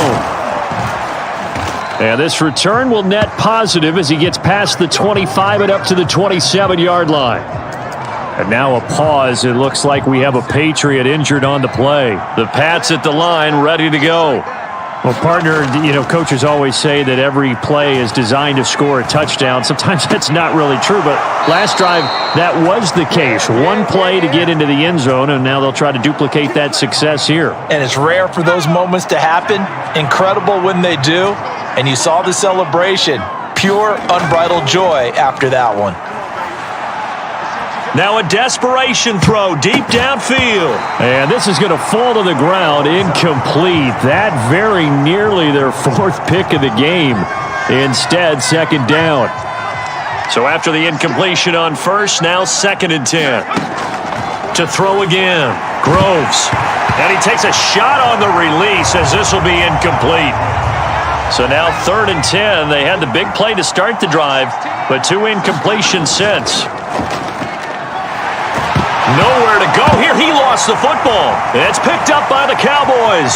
B: And this return will net positive as he gets past the 25 and up to the 27-yard line. And now a pause. It looks like we have a Patriot injured on the play. The Pats at the line ready to go. Well, partner, coaches always say that every play is designed to score a touchdown. Sometimes that's not really true, but last drive, that was the case. One play to get into the end zone, and now they'll try to duplicate that success here.
D: And it's rare for those moments to happen. Incredible when they do. And you saw the celebration. Pure, unbridled joy after that one.
B: Now a desperation throw deep downfield. And this is going to fall to the ground, incomplete. That very nearly their 4th pick of the game. Instead, second down. So after the incompletion on first, now 2nd and 10. To throw again. Groves. And he takes a shot on the release as this will be incomplete. So now 3rd and 10. They had the big play to start the drive, but 2 incompletions since. Nowhere to go here. He lost the football. It's picked up by the Cowboys.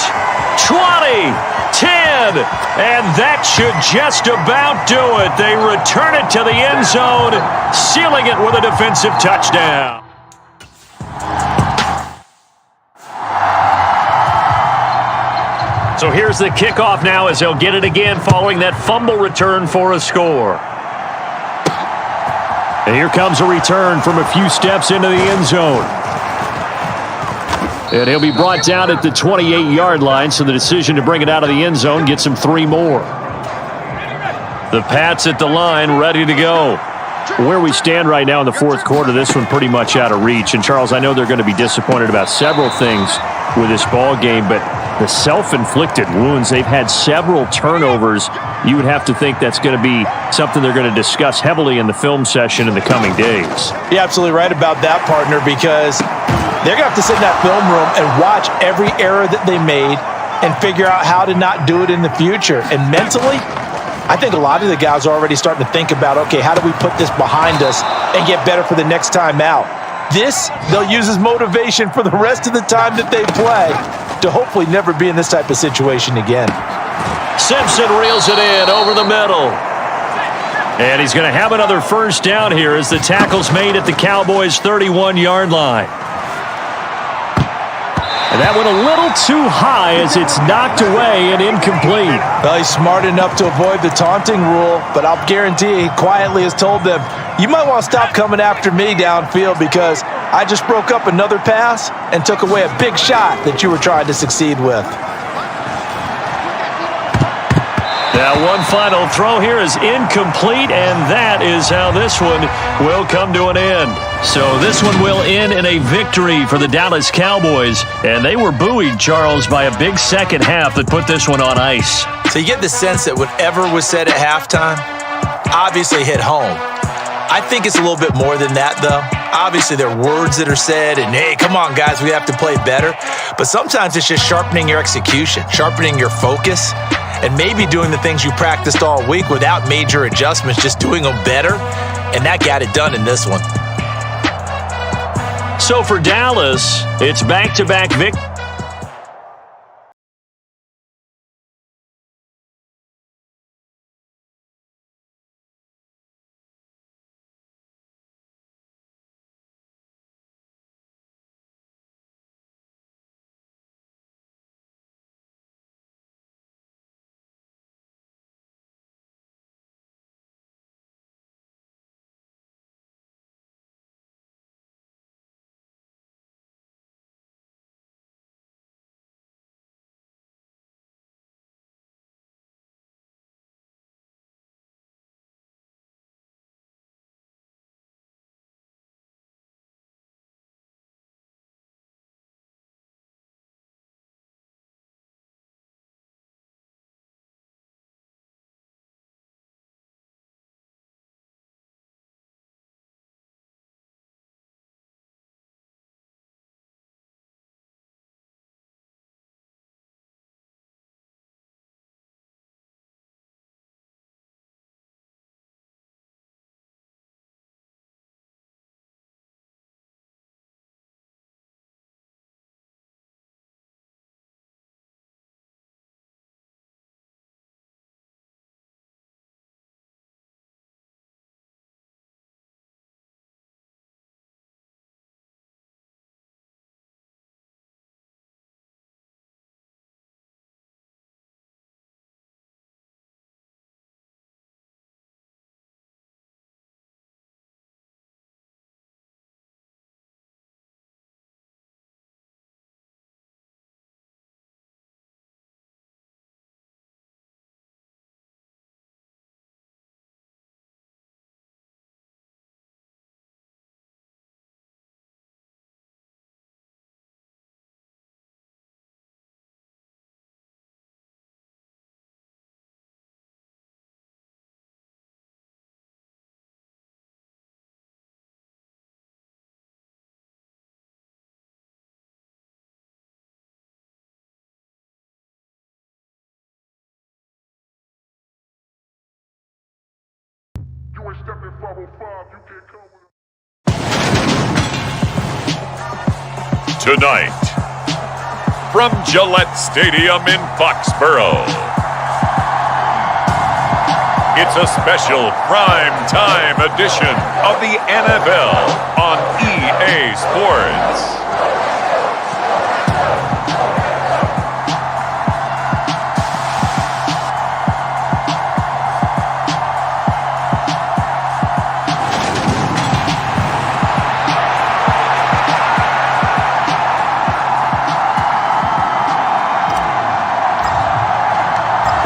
B: 20, 10, and that should just about do it. They return it to the end zone, sealing it with a defensive touchdown. So here's the kickoff now as they'll get it again following that fumble return for a score. And here comes a return from a few steps into the end zone. And he'll be brought down at the 28-yard line, so the decision to bring it out of the end zone gets him 3 more. The Pats at the line, ready to go. Where we stand right now in the 4th quarter, this one pretty much out of reach. And, Charles, I know they're going to be disappointed about several things with this ball game, but the self-inflicted wounds, they've had several turnovers. You would have to think that's going to be something they're going to discuss heavily in the film session in the coming days.
D: You're absolutely right about that, partner, because they're going to have to sit in that film room and watch every error that they made and figure out how to not do it in the future. And mentally, I think a lot of the guys are already starting to think about, okay, how do we put this behind us and get better for the next time out? This, they'll use as motivation for the rest of the time that they play to hopefully never be in this type of situation again.
B: Simpson reels it in over the middle. And he's going to have another first down here as the tackle's made at the Cowboys' 31-yard line. And that went a little too high as it's knocked away and incomplete.
D: Well, he's smart enough to avoid the taunting rule, but I'll guarantee he quietly has told them, you might want to stop coming after me downfield because I just broke up another pass and took away a big shot that you were trying to succeed with.
B: Now one final throw here is incomplete, and that is how this one will come to an end. So this one will end in a victory for the Dallas Cowboys, and they were buoyed, Charles, by a big second half that put this one on ice.
D: So you get the sense that whatever was said at halftime obviously hit home. I think it's a little bit more than that, though. Obviously, there are words that are said, and hey, come on, guys, we have to play better. But sometimes it's just sharpening your execution, sharpening your focus, and maybe doing the things you practiced all week without major adjustments, just doing them better. And that got it done in this one.
B: So for Dallas, it's back-to-back victory.
E: Tonight, from Gillette Stadium in Foxborough, it's a special prime time edition of the NFL on EA Sports.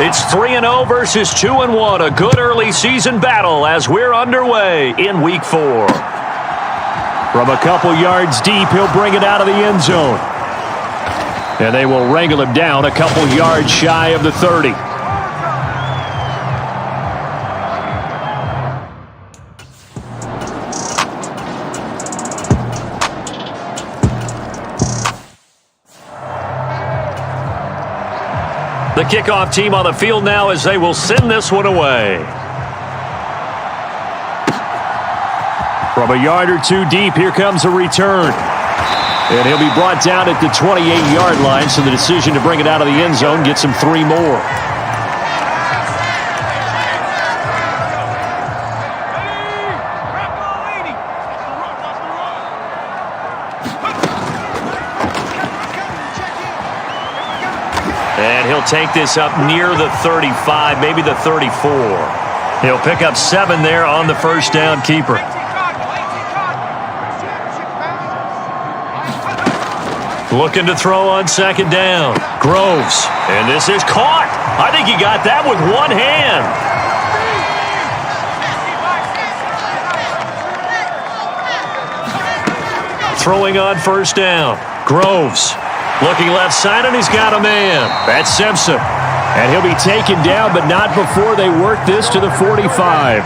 B: It's 3-0 versus 2-1, a good early season battle as we're underway in Week 4.
C: From a couple yards deep, he'll bring it out of the end zone. And they will wrangle him down a couple yards shy of the 30.
B: The kickoff team on the field now as they will send this one away.
C: From a yard or two deep, here comes a return. And he'll be brought down at the 28-yard line, so the decision to bring it out of the end zone gets him 3 more.
B: And he'll take this up near the 35, maybe the 34. He'll pick up 7 there on the first down keeper. Looking to throw on second down. Groves. And this is caught. I think he got that with one hand. Throwing on first down. Groves. Looking left side, and he's got a man. That's Simpson.
C: And he'll be taken down, but not before they work this to the 45.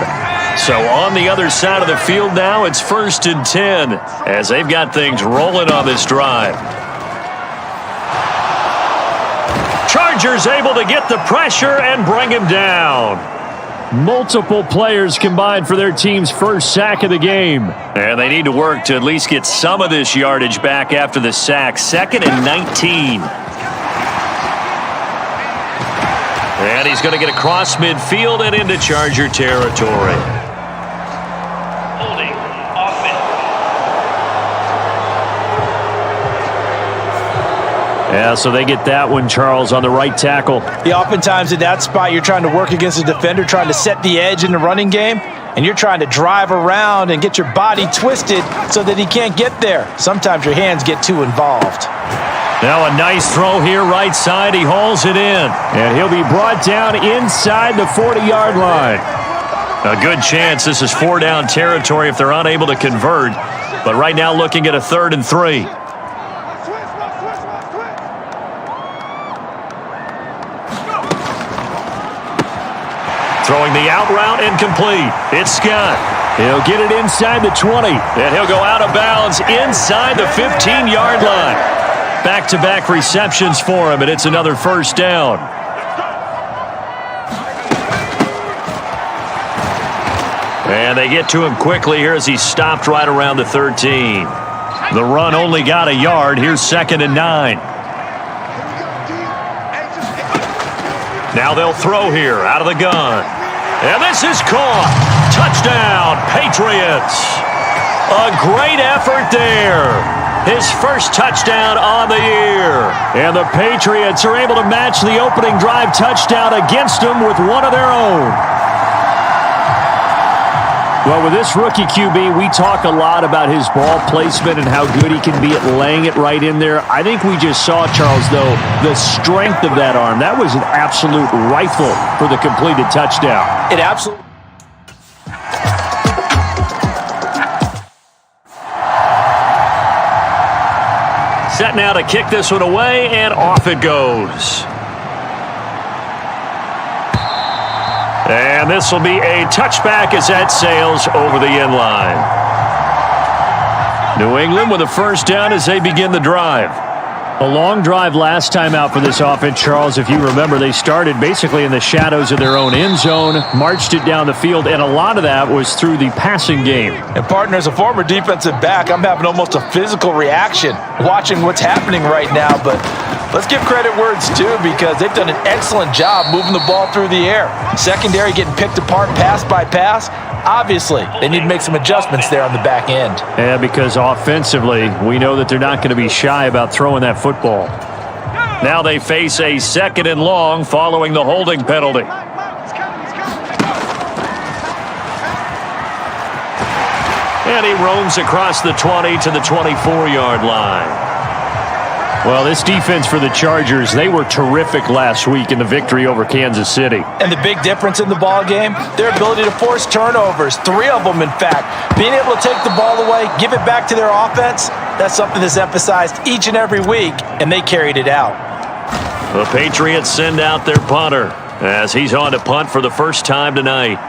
B: So on the other side of the field now, it's 1st and 10 as they've got things rolling on this drive. Chargers able to get the pressure and bring him down.
C: Multiple players combined for their team's first sack of the game.
B: And they need to work to at least get some of this yardage back after the sack. 2nd and 19. And he's going to get across midfield and into Charger territory.
A: Holding offense.
C: Yeah, so they get that one, Charles, on the right tackle.
D: Yeah, oftentimes in that spot, you're trying to work against a defender, trying to set the edge in the running game, and you're trying to drive around and get your body twisted so that he can't get there. Sometimes your hands get too involved.
C: Now a nice throw here, right side. He hauls it in. And he'll be brought down inside the 40-yard line.
B: A good chance this is 4-down territory if they're unable to convert. But right now looking at a 3rd and 3. Throwing the out route incomplete. It's Scott.
C: He'll get it inside the 20.
B: And he'll go out of bounds inside the 15-yard line. Back-to-back receptions for him, and it's another first down. And they get to him quickly here as he's stopped right around the 13. The run only got a yard. Here's 2nd and 9. Now they'll throw here out of the gun. And this is caught. Touchdown, Patriots. A great effort there. His first touchdown on the year.
C: And the Patriots are able to match the opening drive touchdown against them with one of their own. Well, with this rookie QB, we talk a lot about his ball placement and how good he can be at laying it right in there. I think we just saw, Charles, though, the strength of that arm. That was an absolute rifle for the completed touchdown.
D: It absolutely.
B: Set now to kick this one away, and off it goes. And this will be a touchback as that sails over the end line. New England with a first down as they begin the drive.
C: A long drive last time out for this offense, Charles. If you remember, they started basically in the shadows of their own end zone, marched it down the field, and a lot of that was through the passing game.
D: And partner, as a former defensive back, I'm having almost a physical reaction watching what's happening right now. But let's give credit where it's due, because they've done an excellent job moving the ball through the air. Secondary getting picked apart pass by pass. Obviously, they need to make some adjustments there on the back end.
C: Yeah, because offensively, we know that they're not going to be shy about throwing that football.
B: Now they face a 2nd and long following the holding penalty. And he roams across the 20 to the 24-yard line.
C: Well, this defense for the Chargers, they were terrific last week in the victory over Kansas City.
D: And the big difference in the ball game, their ability to force turnovers, 3 of them in fact. Being able to take the ball away, give it back to their offense, that's something that's emphasized each and every week, and they carried it out.
B: The Patriots send out their punter as he's on to punt for the first time tonight.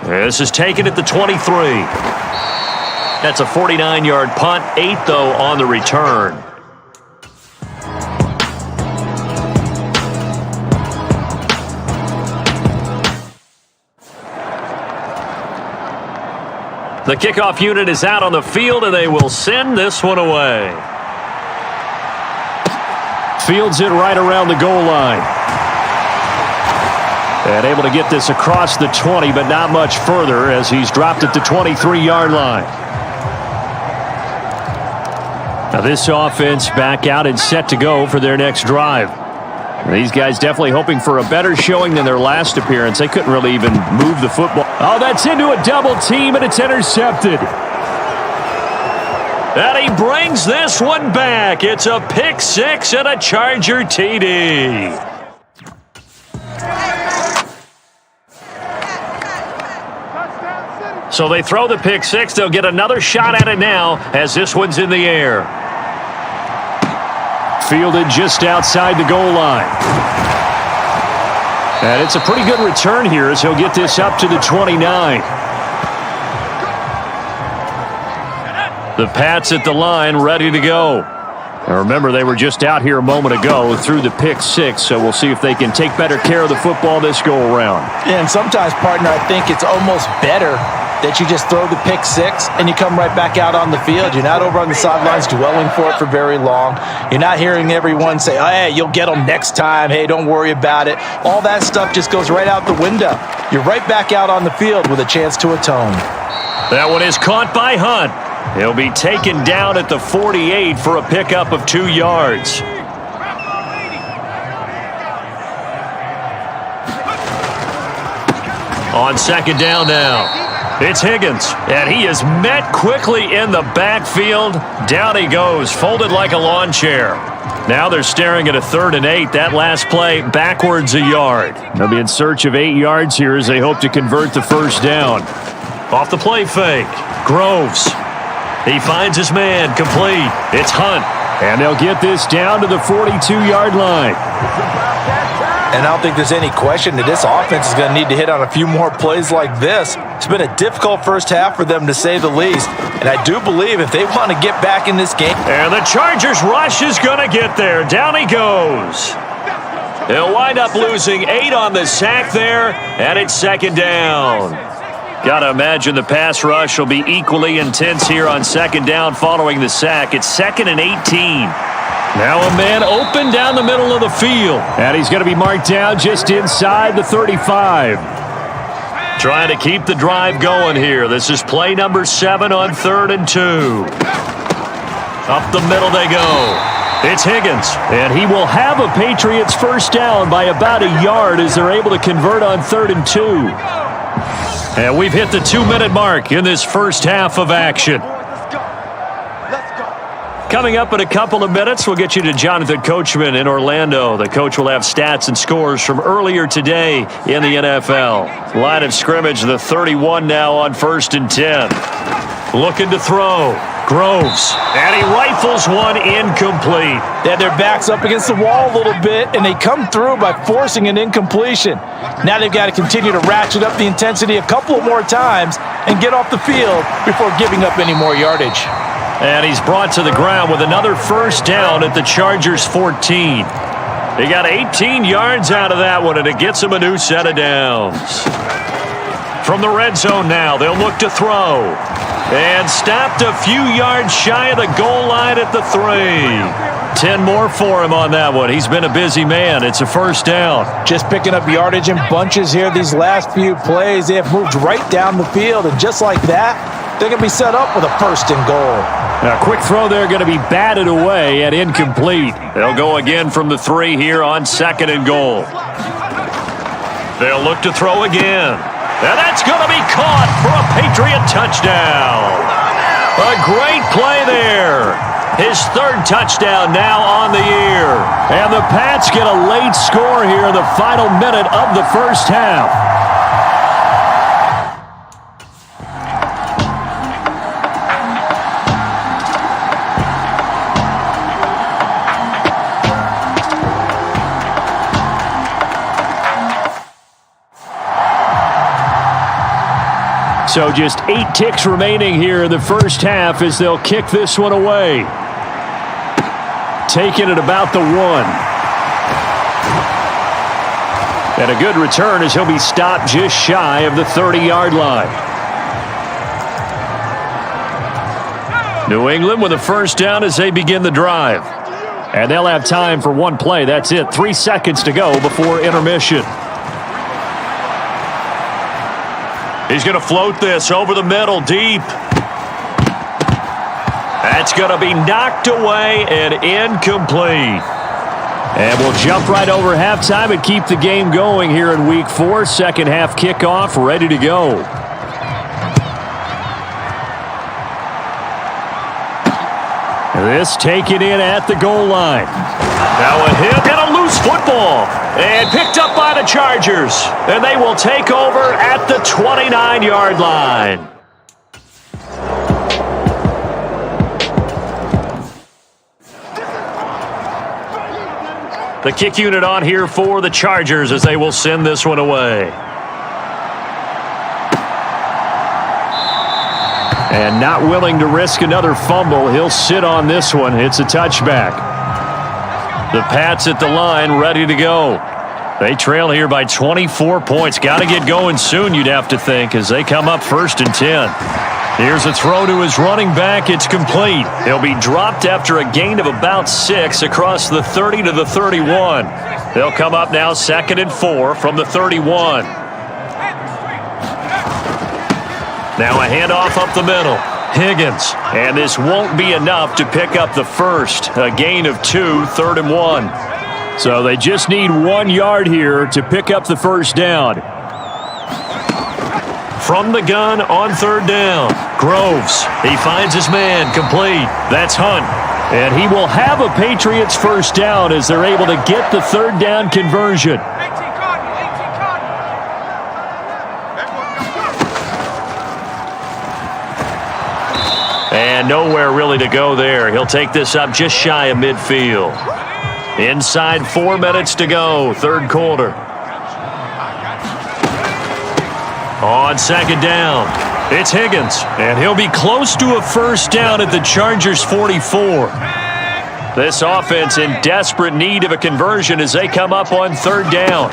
B: This is taken at the 23. That's a 49-yard punt, 8 though on the return. The kickoff unit is out on the field, and they will send this one away.
C: Fields it right around the goal line. And able to get this across the 20, but not much further as he's dropped at the 23-yard line. Now this offense back out and set to go for their next drive. These guys definitely hoping for a better showing than their last appearance. They couldn't really even move the football. Oh, that's into a double team, and it's intercepted.
B: And he brings this one back. It's a pick 6 and a Charger TD. So they throw the pick 6. They'll get another shot at it now as this one's in the air.
C: Fielded just outside the goal line. And it's a pretty good return here as he'll get this up to the 29. The Pats at the line ready to go. And remember, they were just out here a moment ago through the pick 6, so we'll see if they can take better care of the football this go-around.
D: Yeah, and sometimes, partner, I think it's almost better that you just throw the pick 6 and you come right back out on the field. You're not over on the sidelines dwelling for it for very long. You're not hearing everyone say, oh, hey, you'll get them next time. Hey, don't worry about it. All that stuff just goes right out the window. You're right back out on the field with a chance to atone.
B: That one is caught by Hunt. He'll be taken down at the 48 for a pickup of 2 yards. On 2nd down now. It's Higgins, and he is met quickly in the backfield. Down he goes, folded like a lawn chair. Now they're staring at a 3rd and 8. That last play, backwards a yard.
C: They'll be in search of 8 yards here as they hope to convert the first down.
B: Off the play fake, Groves. He finds his man, complete. It's Hunt.
C: And they'll get this down to the 42-yard line.
D: And I don't think there's any question that this offense is going to need to hit on a few more plays like this. It's been a difficult first half for them, to say the least. And I do believe if they want to get back in this game.
B: And the Chargers rush is going to get there. Down he goes. They'll wind up losing 8 on the sack there, and it's 2nd down. Got to imagine the pass rush will be equally intense here on 2nd down following the sack. It's 2nd and 18. Now a man open down the middle of the field.
C: And he's going to be marked down just inside the 35.
B: Trying to keep the drive going here. This is play number 7 on 3rd and 2. Up the middle they go. It's Higgins.
C: And he will have a Patriots first down by about a yard as they're able to convert on 3rd and 2.
B: And we've hit the 2-minute mark in this first half of action. Coming up in a couple of minutes, we'll get you to Jonathan Coachman in Orlando. The coach will have stats and scores from earlier today in the NFL. Line of scrimmage, the 31 now on 1st and 10. Looking to throw. Groves. And he rifles one incomplete.
D: They had their backs up against the wall a little bit, and they come through by forcing an incompletion. Now they've got to continue to ratchet up the intensity a couple more times and get off the field before giving up any more yardage.
B: And he's brought to the ground with another first down at the Chargers' 14. He got 18 yards out of that one, and it gets him a new set of downs. From the red zone now, they'll look to throw. And stopped a few yards shy of the goal line at the 3. 10 more for him on that one. He's been a busy man. It's a first down.
D: Just picking up yardage in bunches here these last few plays. They have moved right down the field, and just like that, they're going to be set up with a first and goal.
C: Now, a quick throw there going to be batted away and incomplete.
B: They'll go again from the 3 here on 2nd and goal. They'll look to throw again. And that's going to be caught for a Patriot touchdown. A great play there. His 3rd touchdown now on the year.
C: And the Pats get a late score here in the final minute of the first half. So just 8 ticks remaining here in the first half as they'll kick this one away. Taking it about the 1. And a good return as he'll be stopped just shy of the 30-yard line. New England with a first down as they begin the drive. And they'll have time for one play. That's it. 3 seconds to go before intermission.
B: He's going to float this over the middle, deep. That's going to be knocked away and incomplete.
C: And we'll jump right over halftime and keep the game going here in Week 4. Second half kickoff ready to go. This taken in at the goal line.
B: Now a hit and a loose football. And picked up by the Chargers. And they will take over at the 29-yard line. The kick unit on here for the Chargers as they will send this one away.
C: And not willing to risk another fumble, he'll sit on this one. It's a touchback.
B: The Pats at the line ready to go. They trail here by 24 points. Got to get going soon, you'd have to think, as they come up 1st and 10. Here's a throw to his running back. It's complete. He'll be dropped after a gain of about 6 across the 30 to the 31. They'll come up now 2nd and 4 from the 31. Now a handoff up the middle. Higgins. And this won't be enough to pick up the first. A gain of 2, 3rd and 1.
C: So they just need 1 yard here to pick up the first down.
B: From the gun on 3rd down. Groves. He finds his man. Complete. That's Hunt.
C: And he will have a Patriots first down as they're able to get the 3rd down conversion.
B: And nowhere really to go there. He'll take this up just shy of midfield. Inside 4 minutes to go, 3rd quarter. On 2nd down, it's Higgins. And he'll be close to a first down at the Chargers' 44. This offense in desperate need of a conversion as they come up on 3rd down.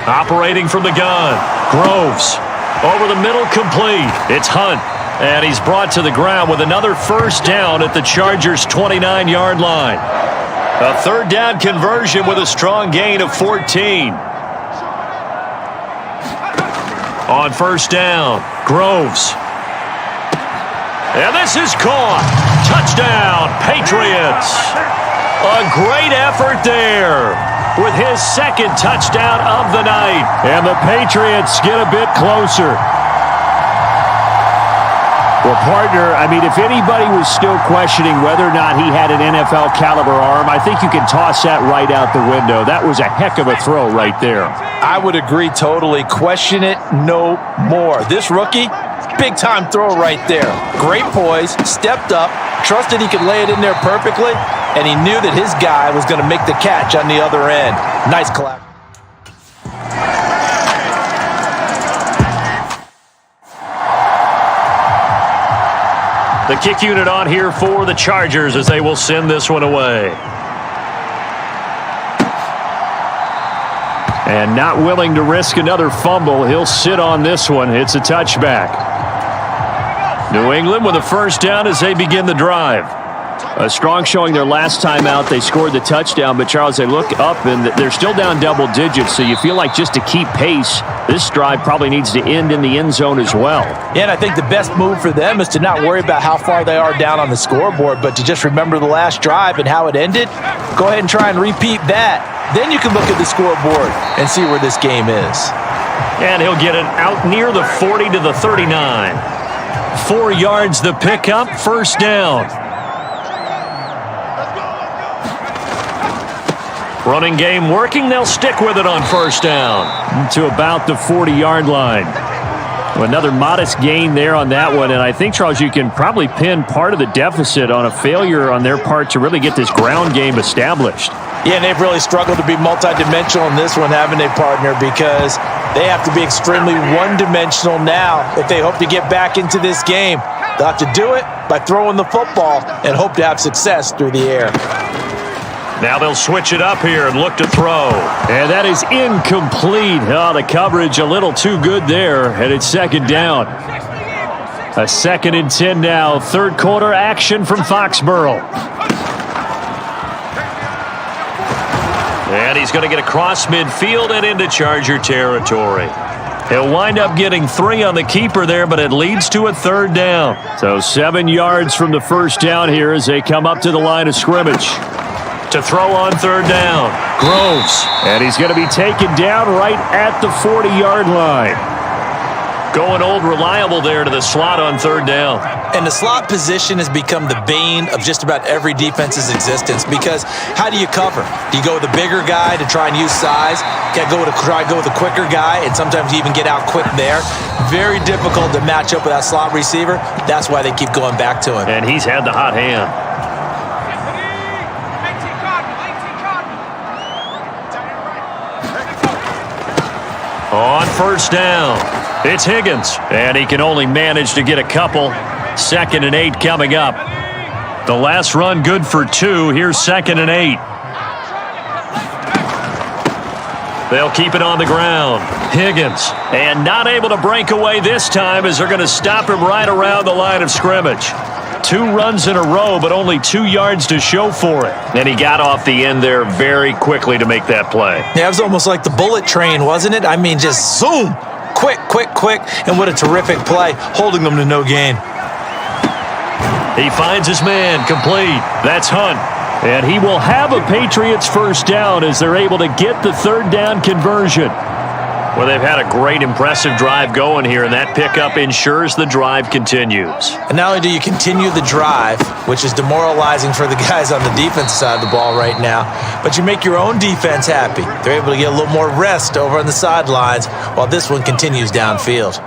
B: Operating from the gun, Groves. Over the middle, complete. It's Hunt. And he's brought to the ground with another first down at the Chargers' 29-yard line. A 3rd down conversion with a strong gain of 14. On 1st down, Groves. And this is caught. Touchdown, Patriots. A great effort there with his 2nd touchdown of the night.
C: And the Patriots get a bit closer. Well, partner, I mean, if anybody was still questioning whether or not he had an NFL caliber arm, I think you can toss that right out the window. That was a heck of a throw right there.
D: I would agree totally. Question it no more. This rookie, big-time throw right there. Great poise, stepped up, trusted he could lay it in there perfectly, and he knew that his guy was going to make the catch on the other end. Nice collab.
B: The kick unit on here for the Chargers as they will send this one away.
C: And not willing to risk another fumble, he'll sit on this one. It's a touchback. New England with a first down as they begin the drive. A strong showing their last time out. They scored the touchdown, but Charles, they look up and they're still down double digits, so you feel like just to keep pace, this drive probably needs to end in the end zone as well.
D: Yeah, and I think the best move for them is to not worry about how far they are down on the scoreboard, but to just remember the last drive and how it ended. Go ahead and try and repeat that. Then you can look at the scoreboard and see where this game is.
B: And he'll get it out near the 40 to the 39. 4 yards the pickup, first down. Running game working, they'll stick with it on first down.
C: To about the 40-yard line. Another modest gain there on that one, and I think, Charles, you can probably pin part of the deficit on a failure on their part to really get this ground game established.
D: Yeah, and they've really struggled to be multidimensional in this one, haven't they, partner? Because they have to be extremely one-dimensional now if they hope to get back into this game. They'll have to do it by throwing the football and hope to have success through the air.
B: Now they'll switch it up here and look to throw.
C: And that is incomplete. Oh, the coverage a little too good there, and it's second down. A 2nd and 10 now. Third quarter action from Foxborough.
B: And he's going to get across midfield and into Charger territory. He'll wind up getting 3 on the keeper there, but it leads to a third down.
C: So 7 yards from the first down here as they come up to the line of scrimmage.
B: To throw on third down, Groves.
C: And he's going to be taken down right at the 40-yard line.
B: Going old reliable there to the slot on third down.
D: And the slot position has become the bane of just about every defense's existence, because how do you cover? Do you go with a bigger guy to try and use size? Try to go with a quicker guy, and sometimes you even get out quick there. Very difficult to match up with that slot receiver. That's why they keep going back to him.
B: And he's had the hot hand. On first down, it's Higgins, and he can only manage to get a couple. 2nd and 8 coming up. The last run good for 2. Here's 2nd and 8. They'll keep it on the ground. Higgins, and not able to break away this time as they're going to stop him right around the line of scrimmage. 2 runs in a row, but only 2 yards to show for it. And he got off the end there very quickly to make that play.
D: Yeah, it was almost like the bullet train, wasn't it? I mean, just zoom. Quick, quick, quick. And what a terrific play, holding them to no gain.
B: He finds his man, complete. That's Hunt.
C: And he will have a Patriots first down as they're able to get the third down conversion.
B: Well, they've had a great, impressive drive going here, and that pickup ensures the drive continues.
D: And not only do you continue the drive, which is demoralizing for the guys on the defensive side of the ball right now, but you make your own defense happy. They're able to get a little more rest over on the sidelines while this one continues downfield.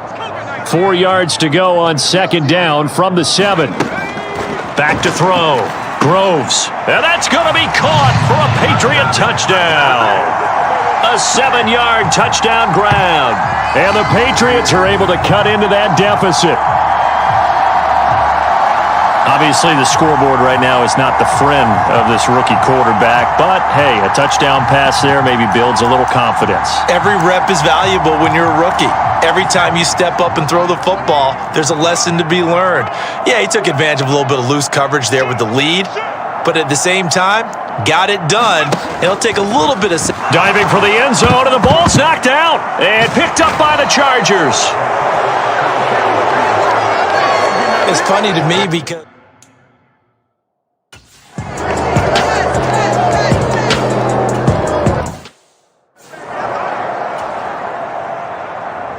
C: 4 yards to go on second down from the 7.
B: Back to throw. Groves. And that's going to be caught for a Patriot touchdown. A 7-yard touchdown grab.
C: And the Patriots are able to cut into that deficit.
B: Obviously, the scoreboard right now is not the friend of this rookie quarterback, but hey, a touchdown pass there maybe builds a little confidence.
D: Every rep is valuable when you're a rookie. Every time you step up and throw the football, there's a lesson to be learned. Yeah, he took advantage of a little bit of loose coverage there with the lead, but at the same time, got it done. It'll take a little bit of...
B: Diving for the end zone, and the ball's knocked out and picked up by the Chargers.
D: It's funny to me because...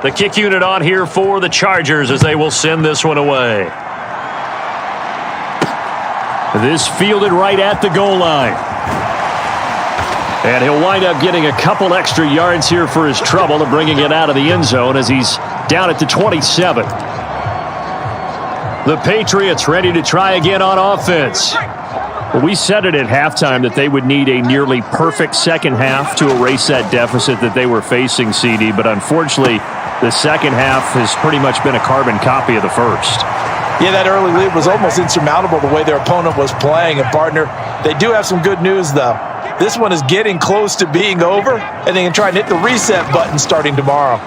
B: The kick unit on here for the Chargers as they will send this one away.
C: This fielded right at the goal line. And he'll wind up getting a couple extra yards here for his trouble and bringing it out of the end zone as he's down at the 27. The Patriots ready to try again on offense. Well, we said it at halftime that they would need a nearly perfect second half to erase that deficit that they were facing, CD, but unfortunately, the second half has pretty much been a carbon copy of the first.
D: Yeah, that early lead was almost insurmountable the way their opponent was playing. And, partner, they do have some good news, though. This one is getting close to being over, and they can try and hit the reset button starting tomorrow.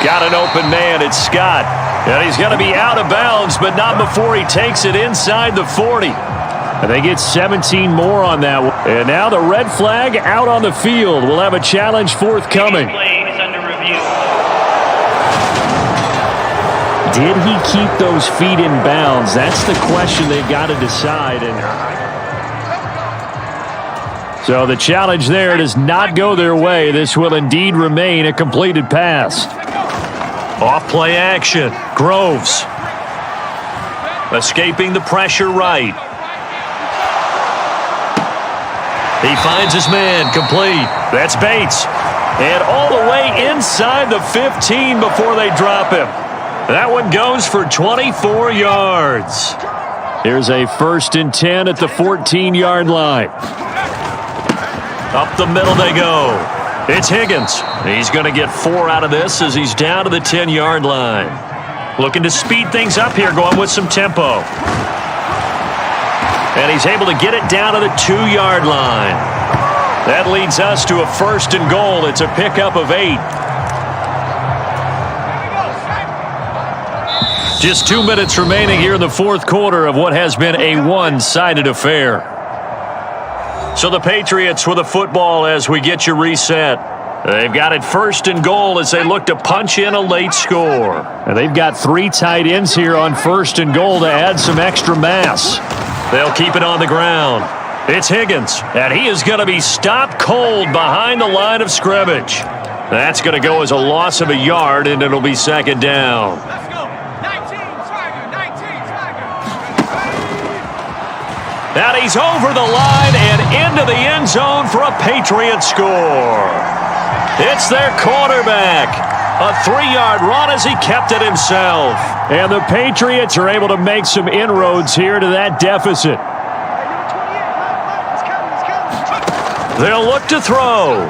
B: Got an open man. It's Scott. And he's going to be out of bounds, but not before he takes it inside the 40.
C: And they get 17 more on that one. And now the red flag out on the field. We'll have a challenge forthcoming.
A: Play is under review.
C: Did he keep those feet in bounds? That's the question they've got to decide. And so the challenge there does not go their way. This will indeed remain a completed pass.
B: Off play action. Groves. Escaping the pressure right. He finds his man. Complete. That's Bates. And all the way inside the 15 before they drop him. That one goes for 24 yards.
C: Here's a 1st and 10 at the 14-yard line.
B: Up the middle they go. It's Higgins. He's going to get 4 out of this as he's down to the 10-yard line. Looking to speed things up here, going with some tempo. And he's able to get it down to the 2-yard line. That leads us to a 1st and goal. It's a pickup of 8. Just 2 minutes remaining here in the 4th quarter of what has been a one-sided affair. So the Patriots with the football as we get you reset. They've got it 1st and goal as they look to punch in a late score.
C: And they've got 3 tight ends here on 1st and goal to add some extra mass.
B: They'll keep it on the ground. It's Higgins, and he is going to be stopped cold behind the line of scrimmage. That's going to go as a loss of a yard, and it'll be 2nd down. And he's over the line and into the end zone for a Patriot score. It's their quarterback. A 3-yard run as he kept it himself.
C: And the Patriots are able to make some inroads here to that deficit.
B: They'll look to throw.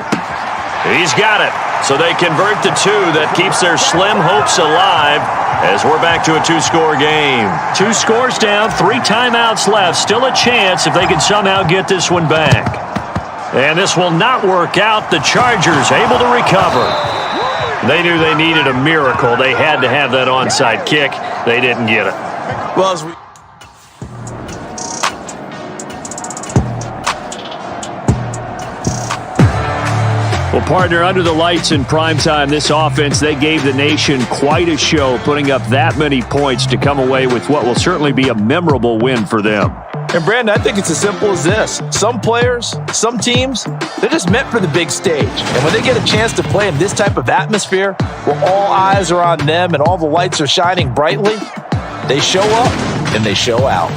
B: He's got it. So they convert the 2. That keeps their slim hopes alive as we're back to a 2-score game. 2 scores down, 3 timeouts left. Still a chance if they can somehow get this one back. And this will not work out. The Chargers able to recover. They knew they needed a miracle. They had to have that onside kick. They didn't get it.
D: Well, as we
C: Well, partner, under the lights in primetime, this offense, they gave the nation quite a show, putting up that many points to come away with what will certainly be a memorable win for them.
D: And, Brandon, I think it's as simple as this. Some players, some teams, they're just meant for the big stage. And when they get a chance to play in this type of atmosphere where all eyes are on them and all the lights are shining brightly, they show up and they show out.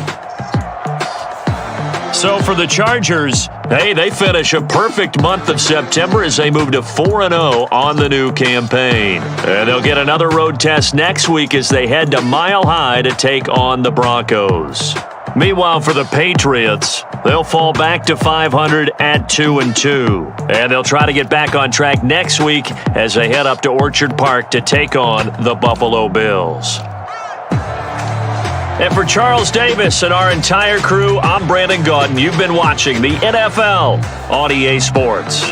B: So for the Chargers, hey, they finish a perfect month of September as they move to 4-0 on the new campaign. And they'll get another road test next week as they head to Mile High to take on the Broncos. Meanwhile, for the Patriots, they'll fall back to 500 at 2-2. And they'll try to get back on track next week as they head up to Orchard Park to take on the Buffalo Bills. And for Charles Davis and our entire crew, I'm Brandon Gaudin. You've been watching the NFL on EA Sports.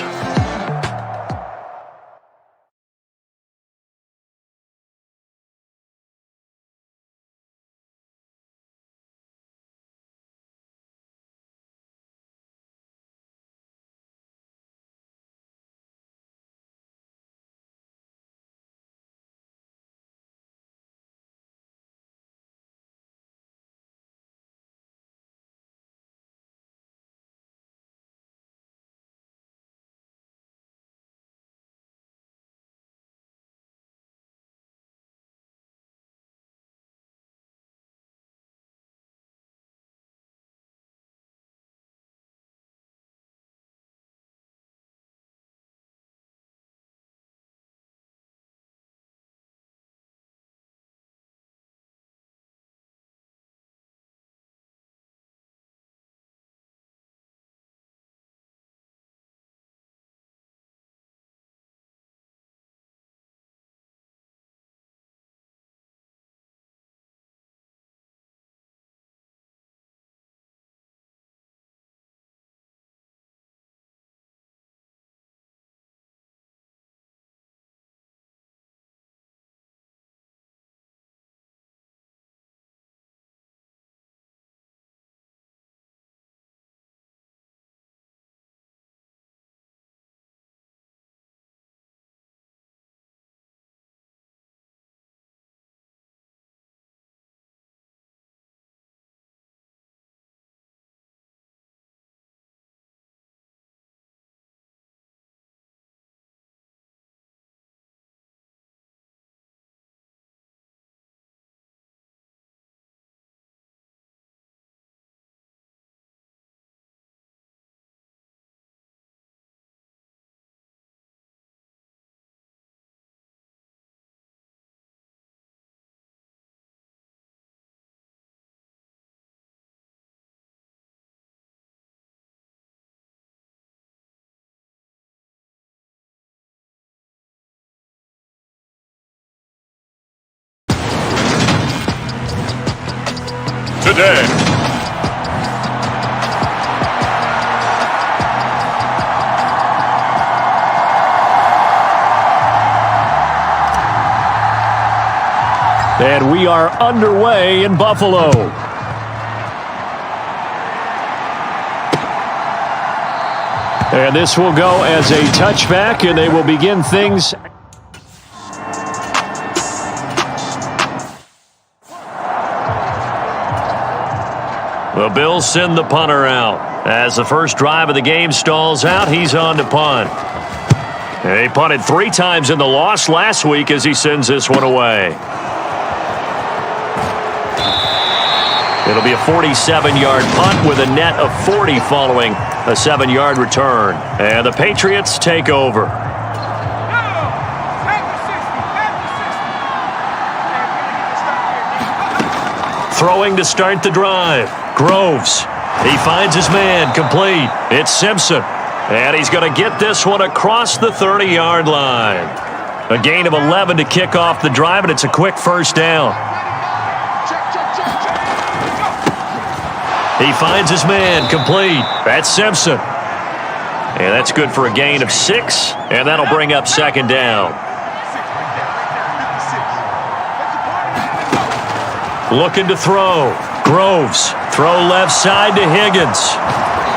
E: today.
C: And we are underway in Buffalo. And this will go as a touchback, and they will begin things.
B: The Bills send the punter out. As the first drive of the game stalls out, he's on to punt. He punted 3 times in the loss last week as he sends this one away. It'll be a 47-yard punt with a net of 40 following a 7-yard return. And the Patriots take over. Throwing to start the drive. Groves. He finds his man complete. It's Simpson. And he's going to get this one across the 30-yard line. A gain of 11 to kick off the drive, and it's a quick first down. He finds his man complete. That's Simpson. And that's good for a gain of 6, and that'll bring up second down. Looking to throw. Groves. Throw left side to Higgins.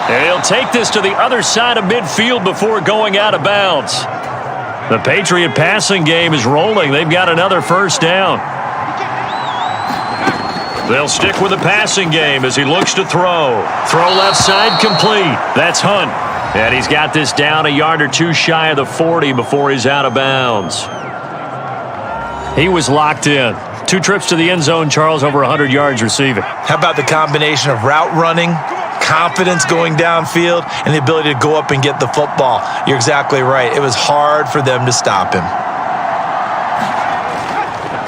B: And he'll take this to the other side of midfield before going out of bounds. The Patriot passing game is rolling. They've got another first down. They'll stick with the passing game as he looks to throw. Throw left side complete. That's Hunt. And he's got this down a yard or 2 shy of the 40 before he's out of bounds. He was locked in. 2 trips to the end zone, Charles, over 100 yards receiving.
D: How about the combination of route running, confidence going downfield, and the ability to go up and get the football? You're exactly right. It was hard for them to stop him.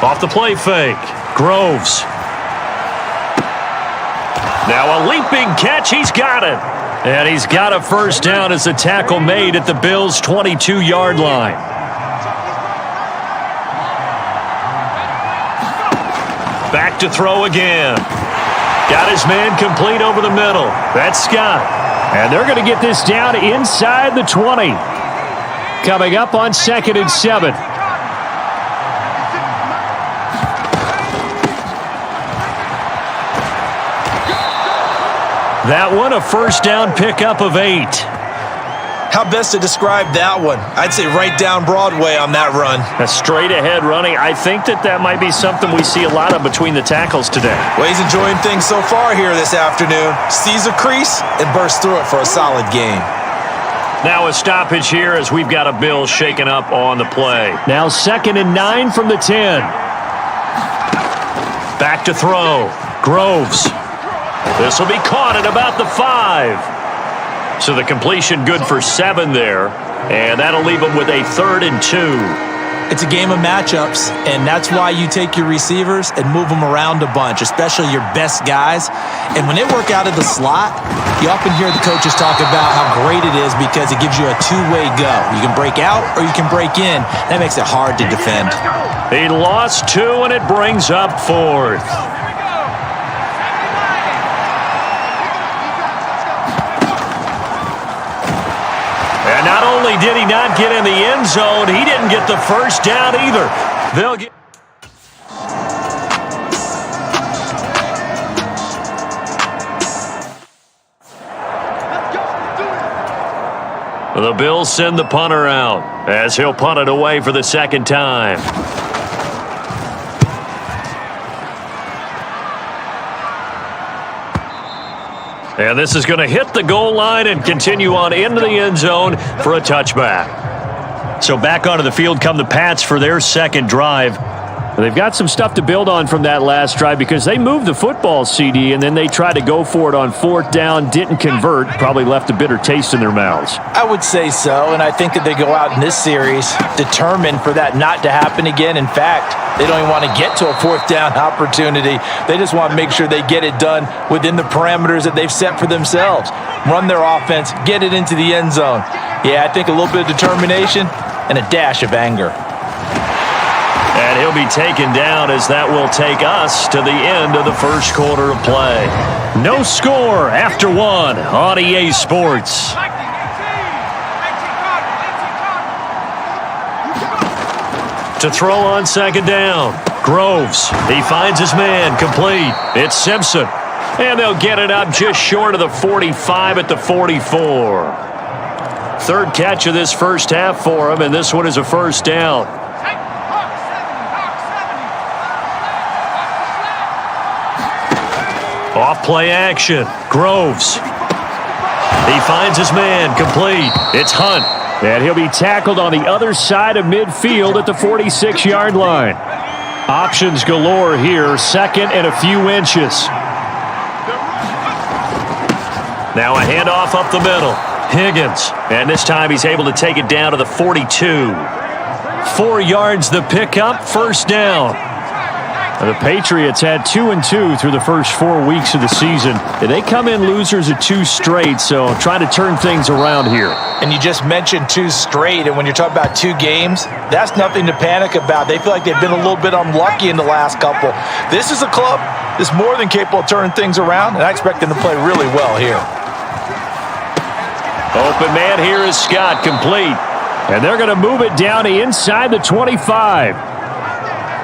B: Off the play fake. Groves. Now a leaping catch. He's got it. And he's got a first down as the tackle made at the Bills' 22-yard line. Back to throw again. Got his man complete over the middle. That's Scott.
C: And they're going to get this down inside the 20. Coming up on 2nd and 7.
B: That one, a first down pickup of 8.
D: How best to describe that one? I'd say right down Broadway on that run.
B: A straight ahead running. I think that might be something we see a lot of between the tackles today.
D: Well, he's enjoying things so far here this afternoon. Sees a crease and bursts through it for a solid gain.
B: Now a stoppage here as we've got a Bill shaken up on the play.
C: Now 2nd and 9 from the 10.
B: Back to throw. Groves. This will be caught at about the 5. So the completion good for 7 there. And that'll leave them with a 3rd and 2.
D: It's a game of matchups, and that's why you take your receivers and move them around a bunch, especially your best guys. And when they work out of the slot, you often hear the coaches talk about how great it is because it gives you a 2-way go. You can break out or you can break in. That makes it hard to defend.
B: He lost 2, and it brings up 4th. And not only did he not get in the end zone, he didn't get the first down either. They'll get... The Bills send the punter out as he'll punt it away for the 2nd time. And this is going to hit the goal line and continue on into the end zone for a touchback. So back onto the field come the Pats for their 2nd drive.
C: They've got some stuff to build on from that last drive because they moved the football, CD, and then they tried to go for it on 4th down, didn't convert, probably left a bitter taste in their mouths.
D: I would say so, and I think that they go out in this series determined for that not to happen again. In fact, they don't even want to get to a 4th down opportunity. They just want to make sure they get it done within the parameters that they've set for themselves. Run their offense, get it into the end zone. Yeah, I think a little bit of determination and a dash of anger.
B: And And he'll be taken down as that will take us to the end of the first quarter of play. No score after one on EA Sports. To throw on second down. Groves. He finds his man. Complete. It's Simpson. And they'll get it up just short of the 45 at the 44. Third catch of this first half for him, and this one is a first down. Off play action. Groves. He finds his man. Complete. It's Hunt. And he'll be tackled on the other side of midfield at the 46-yard line. Options galore here. Second and a few inches. Now a handoff up the middle. Higgins. And this time he's able to take it down to the 42. 4 yards the pickup. First down.
C: The Patriots had 2-2 through the first 4 weeks of the season. They come in losers of 2 straight, so trying to turn things around here.
D: And you just mentioned 2 straight, and when you're talking about 2 games, that's nothing to panic about. They feel like they've been a little bit unlucky in the last couple. This is a club that's more than capable of turning things around, and I expect them to play really well here.
B: Open man here is Scott. Complete.
C: And they're going to move it down to inside the 25.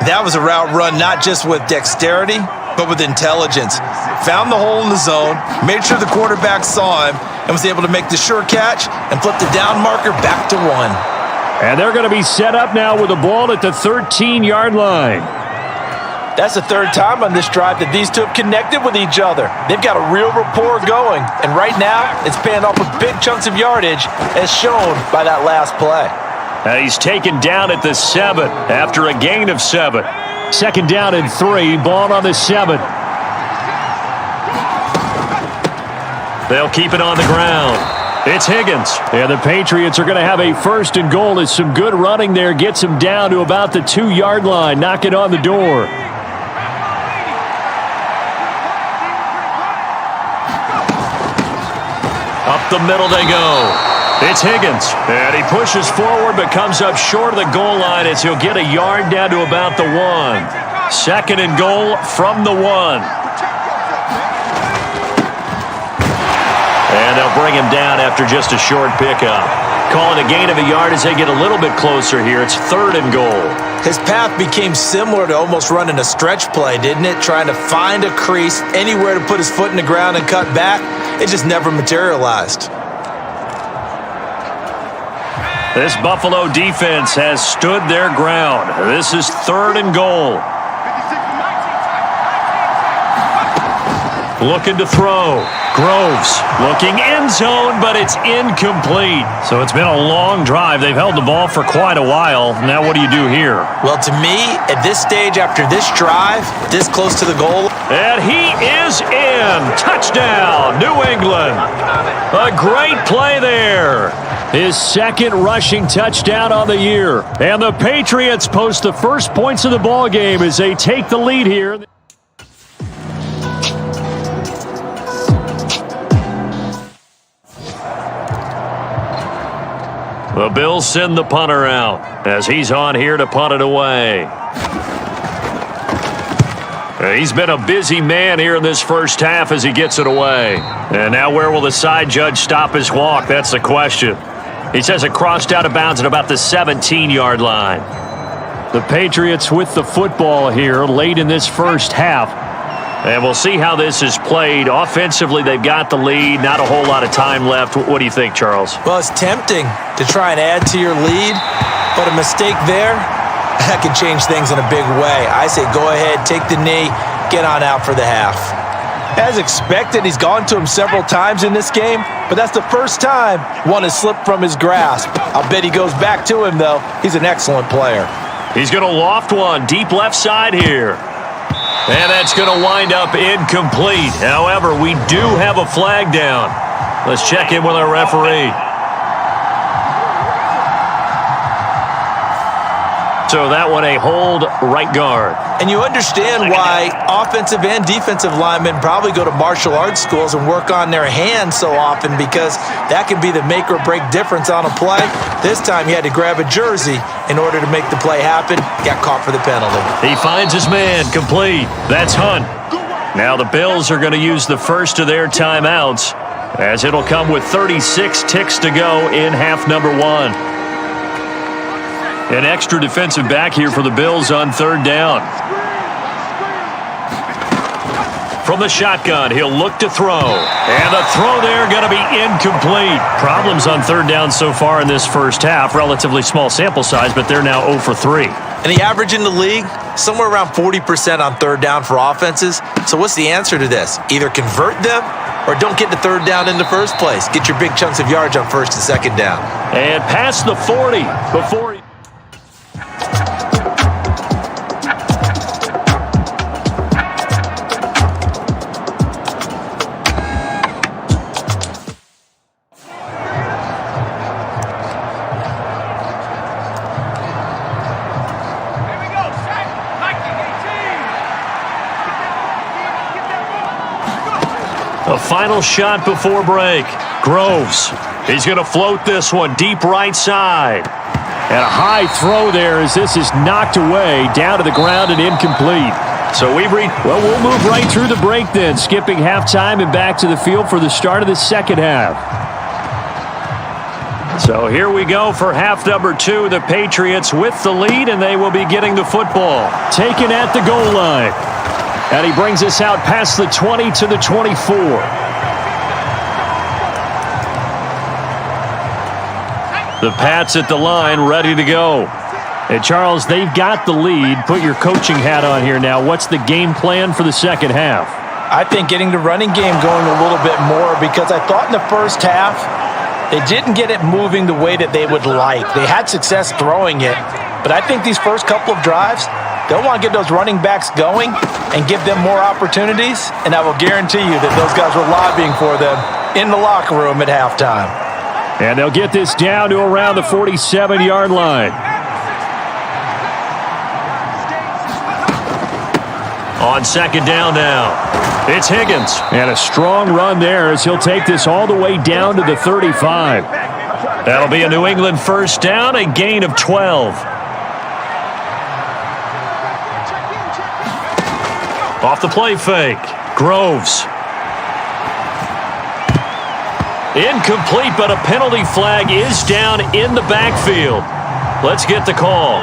D: That was a route run not just with dexterity, but with intelligence. Found the hole in the zone, made sure the quarterback saw him, and was able to make the sure catch and flip the down marker back to 1.
C: And they're going to be set up now with the ball at the 13-yard line.
D: That's the 3rd time on this drive that these two have connected with each other. They've got a real rapport going, and right now it's paying off with big chunks of yardage as shown by that last play.
B: He's taken down at the 7 after a gain of 7.
C: Second down and 3, ball on the 7.
B: They'll keep it on the ground. It's Higgins.
C: And the Patriots are going to have a first and goal as some good running there gets them down to about the 2-yard line. Knock it on the door.
B: Up the middle they go. It's Higgins, and he pushes forward but comes up short of the goal line as he'll get a yard down to about the 1. Second and goal from the 1. And they'll bring him down after just a short pickup. Calling a gain of a yard as they get a little bit closer here. It's 3rd and goal.
D: His path became similar to almost running a stretch play, didn't it? Trying to find a crease, anywhere to put his foot in the ground and cut back. It just never materialized.
B: This Buffalo defense has stood their ground. This is 3rd and goal. Looking to throw. Groves looking end zone, but it's incomplete.
C: So it's been a long drive. They've held the ball for quite a while. Now what do you do here?
D: Well, to me, at this stage after this drive, this close to the goal.
B: And he is in. Touchdown, New England. A great play there.
C: His 2nd rushing touchdown on the year. And the Patriots post the first points of the ball game as they take the lead here.
B: The Bills send the punter out as he's on here to punt it away. He's been a busy man here in this first half as he gets it away. And now where will the side judge stop his walk? That's the question. He says it crossed out of bounds at about the 17-yard line.
C: The Patriots with the football here late in this first half.
B: And we'll see how this is played. Offensively, they've got the lead. Not a whole lot of time left. What do you think, Charles?
D: Well, it's tempting to try and add to your lead, but a mistake there, that can change things in a big way. I say go ahead, take the knee, get on out for the half. As expected, he's gone to him several times in this game, but that's the first time one has slipped from his grasp. I'll bet he goes back to him, though. He's an excellent player.
B: He's going to loft one deep left side here. And that's going to wind up incomplete. However, we do have a flag down. Let's check in with our referee. So that one a hold right guard.
D: And you understand why offensive and defensive linemen probably go to martial arts schools and work on their hands so often, because that can be the make or break difference on a play. This time he had to grab a jersey in order to make the play happen. Got caught for the penalty.
B: He finds his man, complete. That's Hunt. Now the Bills are going to use the first of their timeouts, as it'll come with 36 ticks to go in half number one. An extra defensive back here for the Bills on third down. From the shotgun, he'll look to throw. And the throw there going to be incomplete. Problems on third down so far in this first half. Relatively small sample size, but they're now 0 for 3.
D: And the average in the league, somewhere around 40% on third down for offenses. So what's the answer to this? Either convert them or don't get to third down in the first place. Get your big chunks of yards on first and second down.
B: And past the 40 before he... A final shot before break. Groves. He's going to float this one deep right side.
C: And a high throw there as this is knocked away down to the ground and incomplete. So we'll move right through the break then, skipping halftime and back to the field for the start of the second half.
B: So here we go for half number two. The Patriots with the lead, and they will be getting the football.
C: Taken at the goal line. And he brings us out past the 20 to the 24.
B: The Pats at the line, ready to go.
C: And Charles, they've got the lead. Put your coaching hat on here now. What's the game plan for the second half?
D: I think getting the running game going a little bit more, because I thought in the first half they didn't get it moving the way that they would like. They had success throwing it, but I think these first couple of drives, they'll want to get those running backs going and give them more opportunities, and I will guarantee you that those guys were lobbying for them in the locker room at halftime.
C: And they'll get this down to around the 47-yard line.
B: On second down now, it's Higgins.
C: And a strong run there as he'll take this all the way down to the 35.
B: That'll be a New England first down, a gain of 12. Off the play fake, Groves. Incomplete, but a penalty flag is down in the backfield. Let's get the call.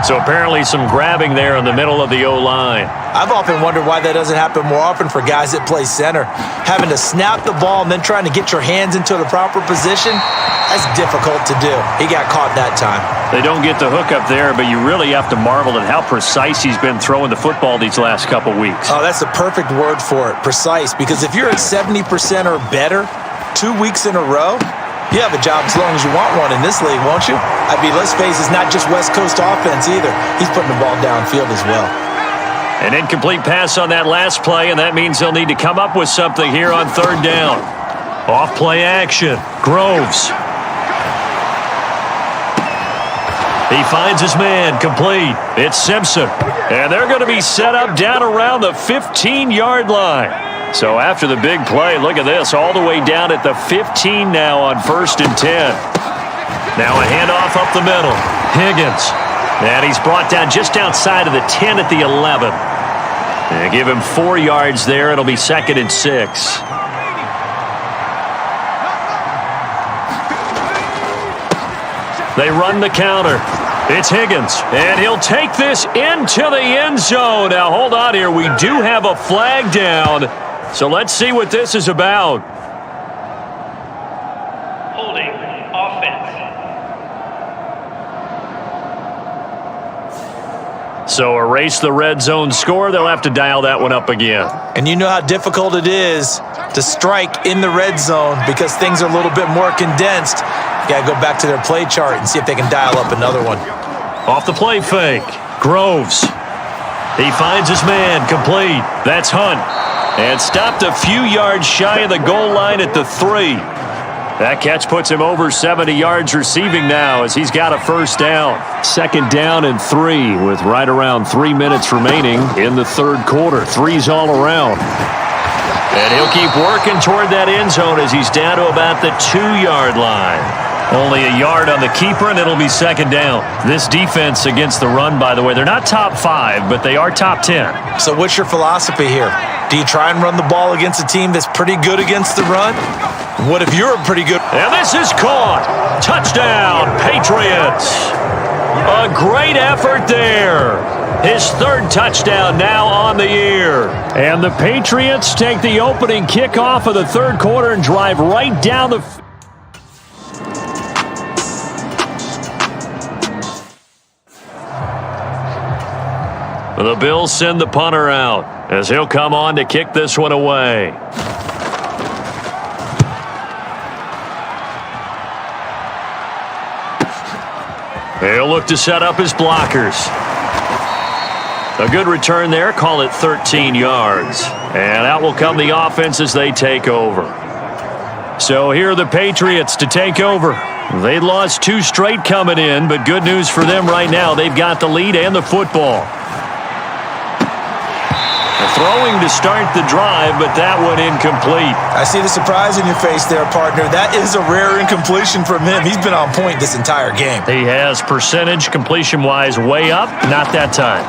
B: So apparently some grabbing there in the middle of the O-line.
D: I've often wondered why that doesn't happen more often for guys that play center. Having to snap the ball and then trying to get your hands into the proper position, that's difficult to do. He got caught that time.
B: They don't get the hook up there, but you really have to marvel at how precise he's been throwing the football these last couple weeks.
D: Oh, that's the perfect word for it, precise. Because if you're at 70% or better 2 weeks in a row, you have a job as long as you want one in this league, won't you? I mean, let's face it, it's not just West Coast offense either. He's putting the ball downfield as well.
B: An incomplete pass on that last play, and that means they'll need to come up with something here on third down. Off play action, Groves. He finds his man, complete. It's Simpson. And they're going to be set up down around the 15-yard line. So after the big play, look at this, all the way down at the 15 now on 1st and 10. Now a handoff up the middle. Higgins. And he's brought down just outside of the 10 at the 11. And give him 4 yards there. It'll be 2nd and 6. They run the counter. It's Higgins, and he'll take this into the end zone. Now, hold on here. We do have a flag down, so let's see what this is about.
A: Holding offense.
B: So erase the red zone score. They'll have to dial that one up again.
D: And you know how difficult it is to strike in the red zone because things are a little bit more condensed. You got to go back to their play chart and see if they can dial up another one.
B: Off the play fake, Groves. He finds his man, complete. That's Hunt. And stopped a few yards shy of the goal line at the 3. That catch puts him over 70 yards receiving now as he's got a first down. 2nd down and 3 with right around 3 minutes remaining in the third quarter. 3's all around. And he'll keep working toward that end zone as he's down to about the 2-yard line. Only a yard on the keeper, and it'll be 2nd down. This defense against the run, by the way, they're not top 5, but they are top 10.
D: So what's your philosophy here? Do you try and run the ball against a team that's pretty good against the run? What if you're pretty good?
B: And this is caught. Touchdown, Patriots. A great effort there. His 3rd touchdown now on the year.
C: And the Patriots take the opening kickoff of the third quarter and drive right down the field.
B: The Bills send the punter out as he'll come on to kick this one away. He'll look to set up his blockers. A good return there, call it 13 yards. And out will come the offense as they take over. So here are the Patriots to take over. They lost 2 straight coming in, but good news for them right now. They've got the lead and the football. Throwing to start the drive, but that one incomplete.
D: I see the surprise in your face there, partner. That is a rare incompletion from him. He's been on point this entire game.
B: He has percentage completion-wise way up, not that time.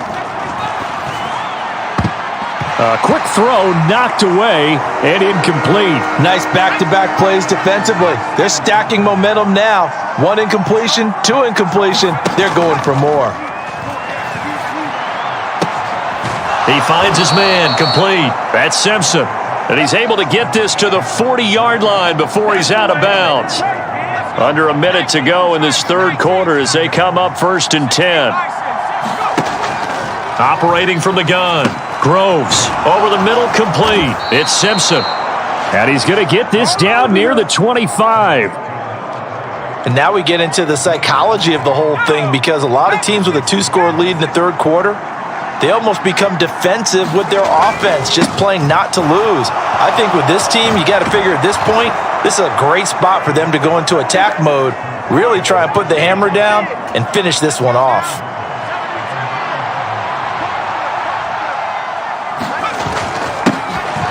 C: A quick throw knocked away and incomplete.
D: Nice back-to-back plays defensively. They're stacking momentum now. 1 incompletion, 2 incompletion. They're going for more.
B: He finds his man, complete. That's Simpson. And he's able to get this to the 40-yard line before he's out of bounds. Under a minute to go in this third quarter as they come up 1st and 10. Operating from the gun. Groves over the middle, complete. It's Simpson.
C: And he's going to get this down near the 25.
D: And now we get into the psychology of the whole thing, because a lot of teams with a 2-score lead in the third quarter, they almost become defensive with their offense, just playing not to lose. I think with this team, you got to figure at this point, this is a great spot for them to go into attack mode, really try and put the hammer down and finish this one off.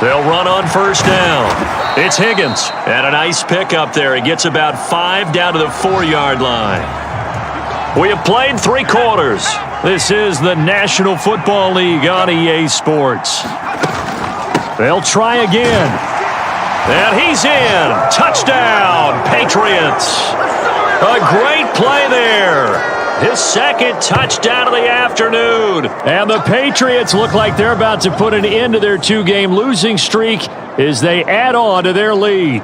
B: They'll run on 1st down. It's Higgins. And a nice pickup there. He gets about 5 down to the 4-yard line. We have played 3 quarters. This is the National Football League on EA Sports. They'll try again. And he's in. Touchdown, Patriots. A great play there. His 2nd touchdown of the afternoon.
C: And the Patriots look like they're about to put an end to their 2-game losing streak as they add on to their lead.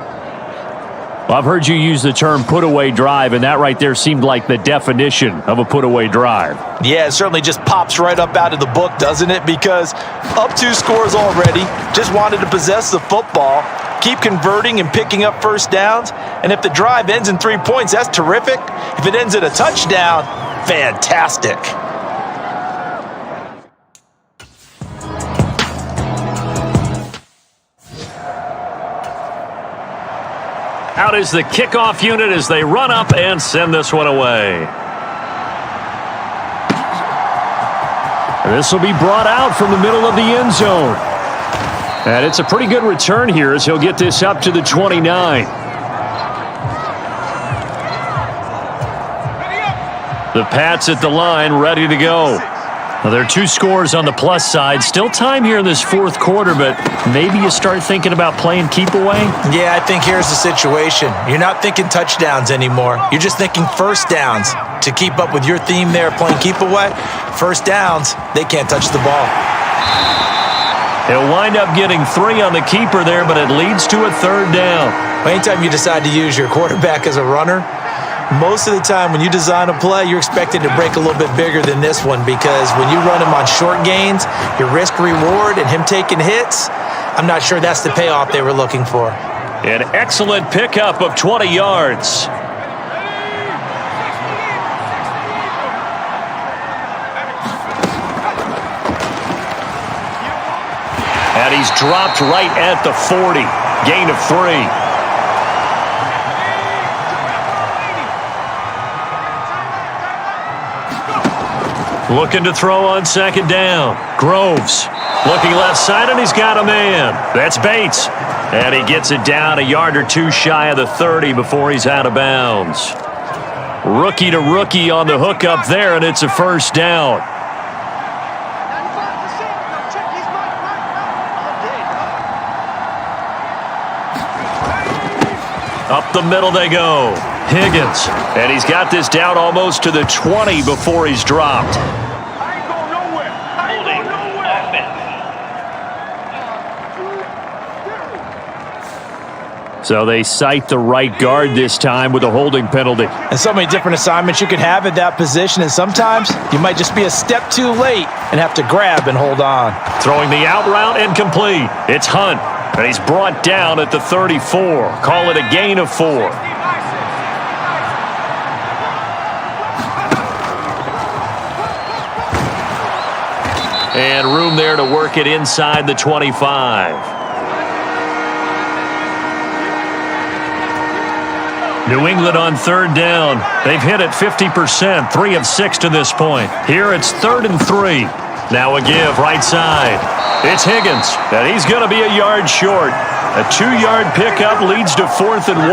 C: Well, I've heard you use the term put-away drive, and that right there seemed like the definition of a put-away drive.
D: Yeah, it certainly just pops right up out of the book, doesn't it? Because up 2 scores already, just wanted to possess the football, keep converting and picking up first downs, and if the drive ends in 3 points, that's terrific. If it ends in a touchdown, fantastic.
B: Out is the kickoff unit as they run up and send this one away.
C: This will be brought out from the middle of the end zone. And it's a pretty good return here as he'll get this up to the 29.
B: The Pats at the line, ready to go. Well, there are 2 scores on the plus side. Still time here in this 4th quarter, but maybe you start thinking about playing keep away?
D: Yeah, I think here's the situation. You're not thinking touchdowns anymore. You're just thinking first downs. To keep up with your theme there, playing keep away, first downs, they can't touch the ball.
B: He'll wind up getting 3 on the keeper there, but it leads to a 3rd down.
D: Anytime you decide to use your quarterback as a runner, most of the time when you design a play, you're expected to break a little bit bigger than this one, because when you run him on short gains, your risk-reward and him taking hits, I'm not sure that's the payoff they were looking for.
B: An excellent pickup of 20 yards. And he's dropped right at the 40. Gain of 3. Looking to throw on second down. Groves looking left side, and he's got a man. That's Bates. And he gets it down a yard or two shy of the 30 before he's out of bounds. Rookie to rookie on the hook up there, and it's a first down. Up the middle they go. Higgins. And he's got this down almost to the 20 before he's dropped.
A: Holding offense.
C: So they cite the right guard this time with a holding penalty.
D: And so many different assignments you can have at that position, and sometimes you might just be a step too late and have to grab and hold on.
B: Throwing the out route and complete. It's Hunt. And he's brought down at the 34. Call it a gain of 4. And room there to work it inside the 25. New England on third down. They've hit it 50%, 3 of 6 to this point. Here it's 3rd and 3. Now a give right side. It's Higgins, and he's going to be a yard short. A 2-yard pickup leads to 4th and 1.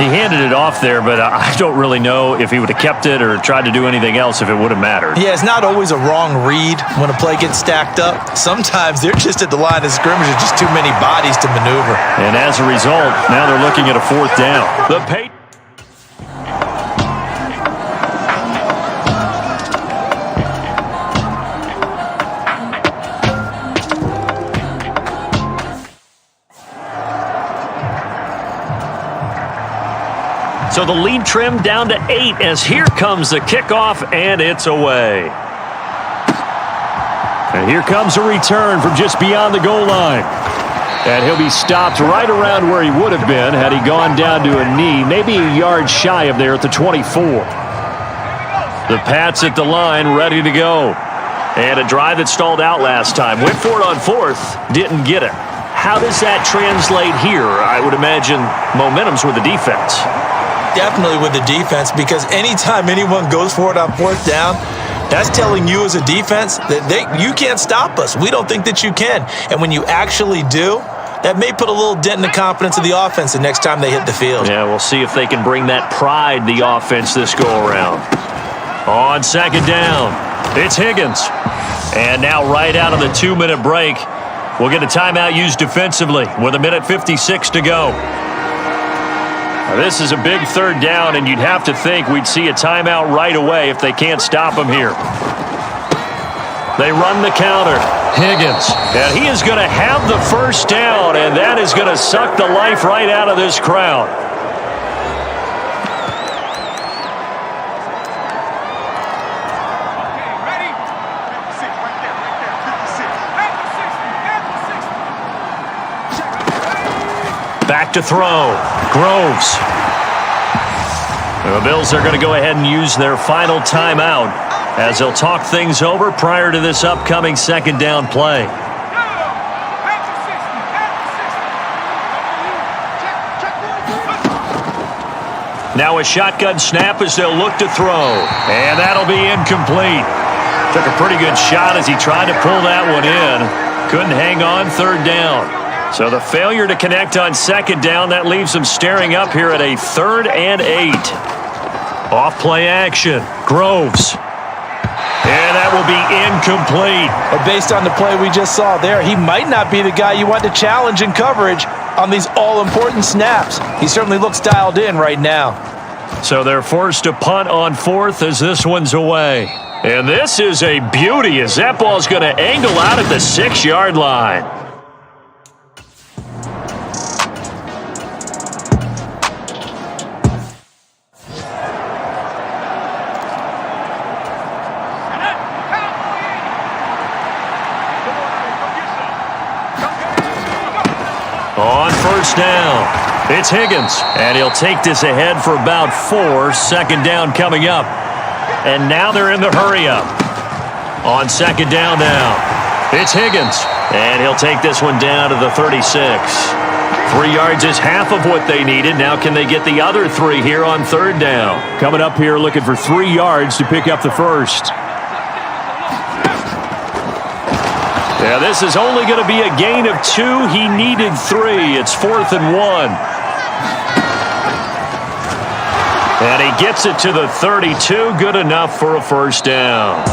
B: He handed it off there, but I don't really know if he would have kept it or tried to do anything else if it would have mattered.
D: Yeah, it's not always a wrong read when a play gets stacked up. Sometimes they're just at the line of scrimmage with just too many bodies to maneuver.
B: And as a result, now they're looking at a 4th down. So the lead trimmed down to 8 as here comes the kickoff, and it's away.
C: And here comes a return from just beyond the goal line. And he'll be stopped right around where he would have been had he gone down to a knee, maybe a yard shy of there at the 24.
B: The Pats at the line, ready to go. And a drive that stalled out last time. Went for it on 4th, didn't get it. How does that translate here? I would imagine momentum's with the defense.
D: Definitely with the defense, because anytime anyone goes for it on 4th down, that's telling you as a defense that you can't stop us. We don't think that you can. And when you actually do, that may put a little dent in the confidence of the offense the next time they hit the field.
B: Yeah, we'll see if they can bring that pride, the offense, this go-around. On second down, it's Higgins. And now right out of the 2-minute break, we'll get a timeout used defensively with 1:56 to go. Now, this is a big 3rd down, and you'd have to think we'd see a timeout right away if they can't stop him here. They run the counter. Higgins. And he is going to have the first down, and that is going to suck the life right out of this crowd. Back to throw. Groves. The Bills are going to go ahead and use their final timeout as they'll talk things over prior to this upcoming 2nd down play. Now a shotgun snap as they'll look to throw. And that'll be incomplete. Took a pretty good shot as he tried to pull that one in. Couldn't hang on 3rd down. So the failure to connect on 2nd down, that leaves them staring up here at a 3rd and 8. Off play action. Groves. And that will be incomplete.
D: But based on the play we just saw there, he might not be the guy you want to challenge in coverage on these all-important snaps. He certainly looks dialed in right now.
B: So they're forced to punt on 4th as this one's away. And this is a beauty as that ball's going to angle out at the 6-yard line. On 1st down, it's Higgins, and he'll take this ahead for about 4. 2nd down coming up. And now they're in the hurry-up. On 2nd down now, it's Higgins, and he'll take this one down to the 36. 3 yards is half of what they needed. Now can they get the other 3 here on 3rd down?
C: Coming up here looking for 3 yards to pick up the first.
B: Yeah, this is only going to be a gain of 2. He needed 3. It's 4th and 1. And he gets it to the 32. Good enough for a first down.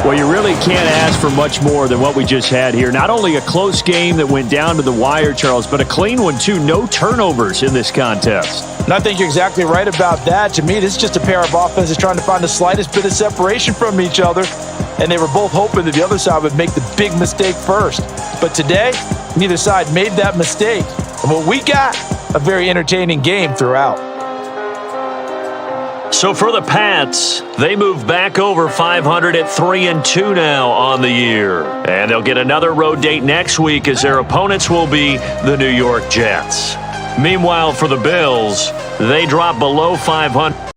C: Well, you really can't ask for much more than what we just had here. Not only a close game that went down to the wire, Charles, but a clean one, too. No turnovers in this contest.
D: And I think you're exactly right about that. To me, this is just a pair of offenses trying to find the slightest bit of separation from each other. And they were both hoping that the other side would make the big mistake first. But today, neither side made that mistake. And what we got, a very entertaining game throughout.
B: So for the Pats, they move back over 500 at 3-2 now on the year. And they'll get another road date next week as their opponents will be the New York Jets. Meanwhile, for the Bills, they drop below 500.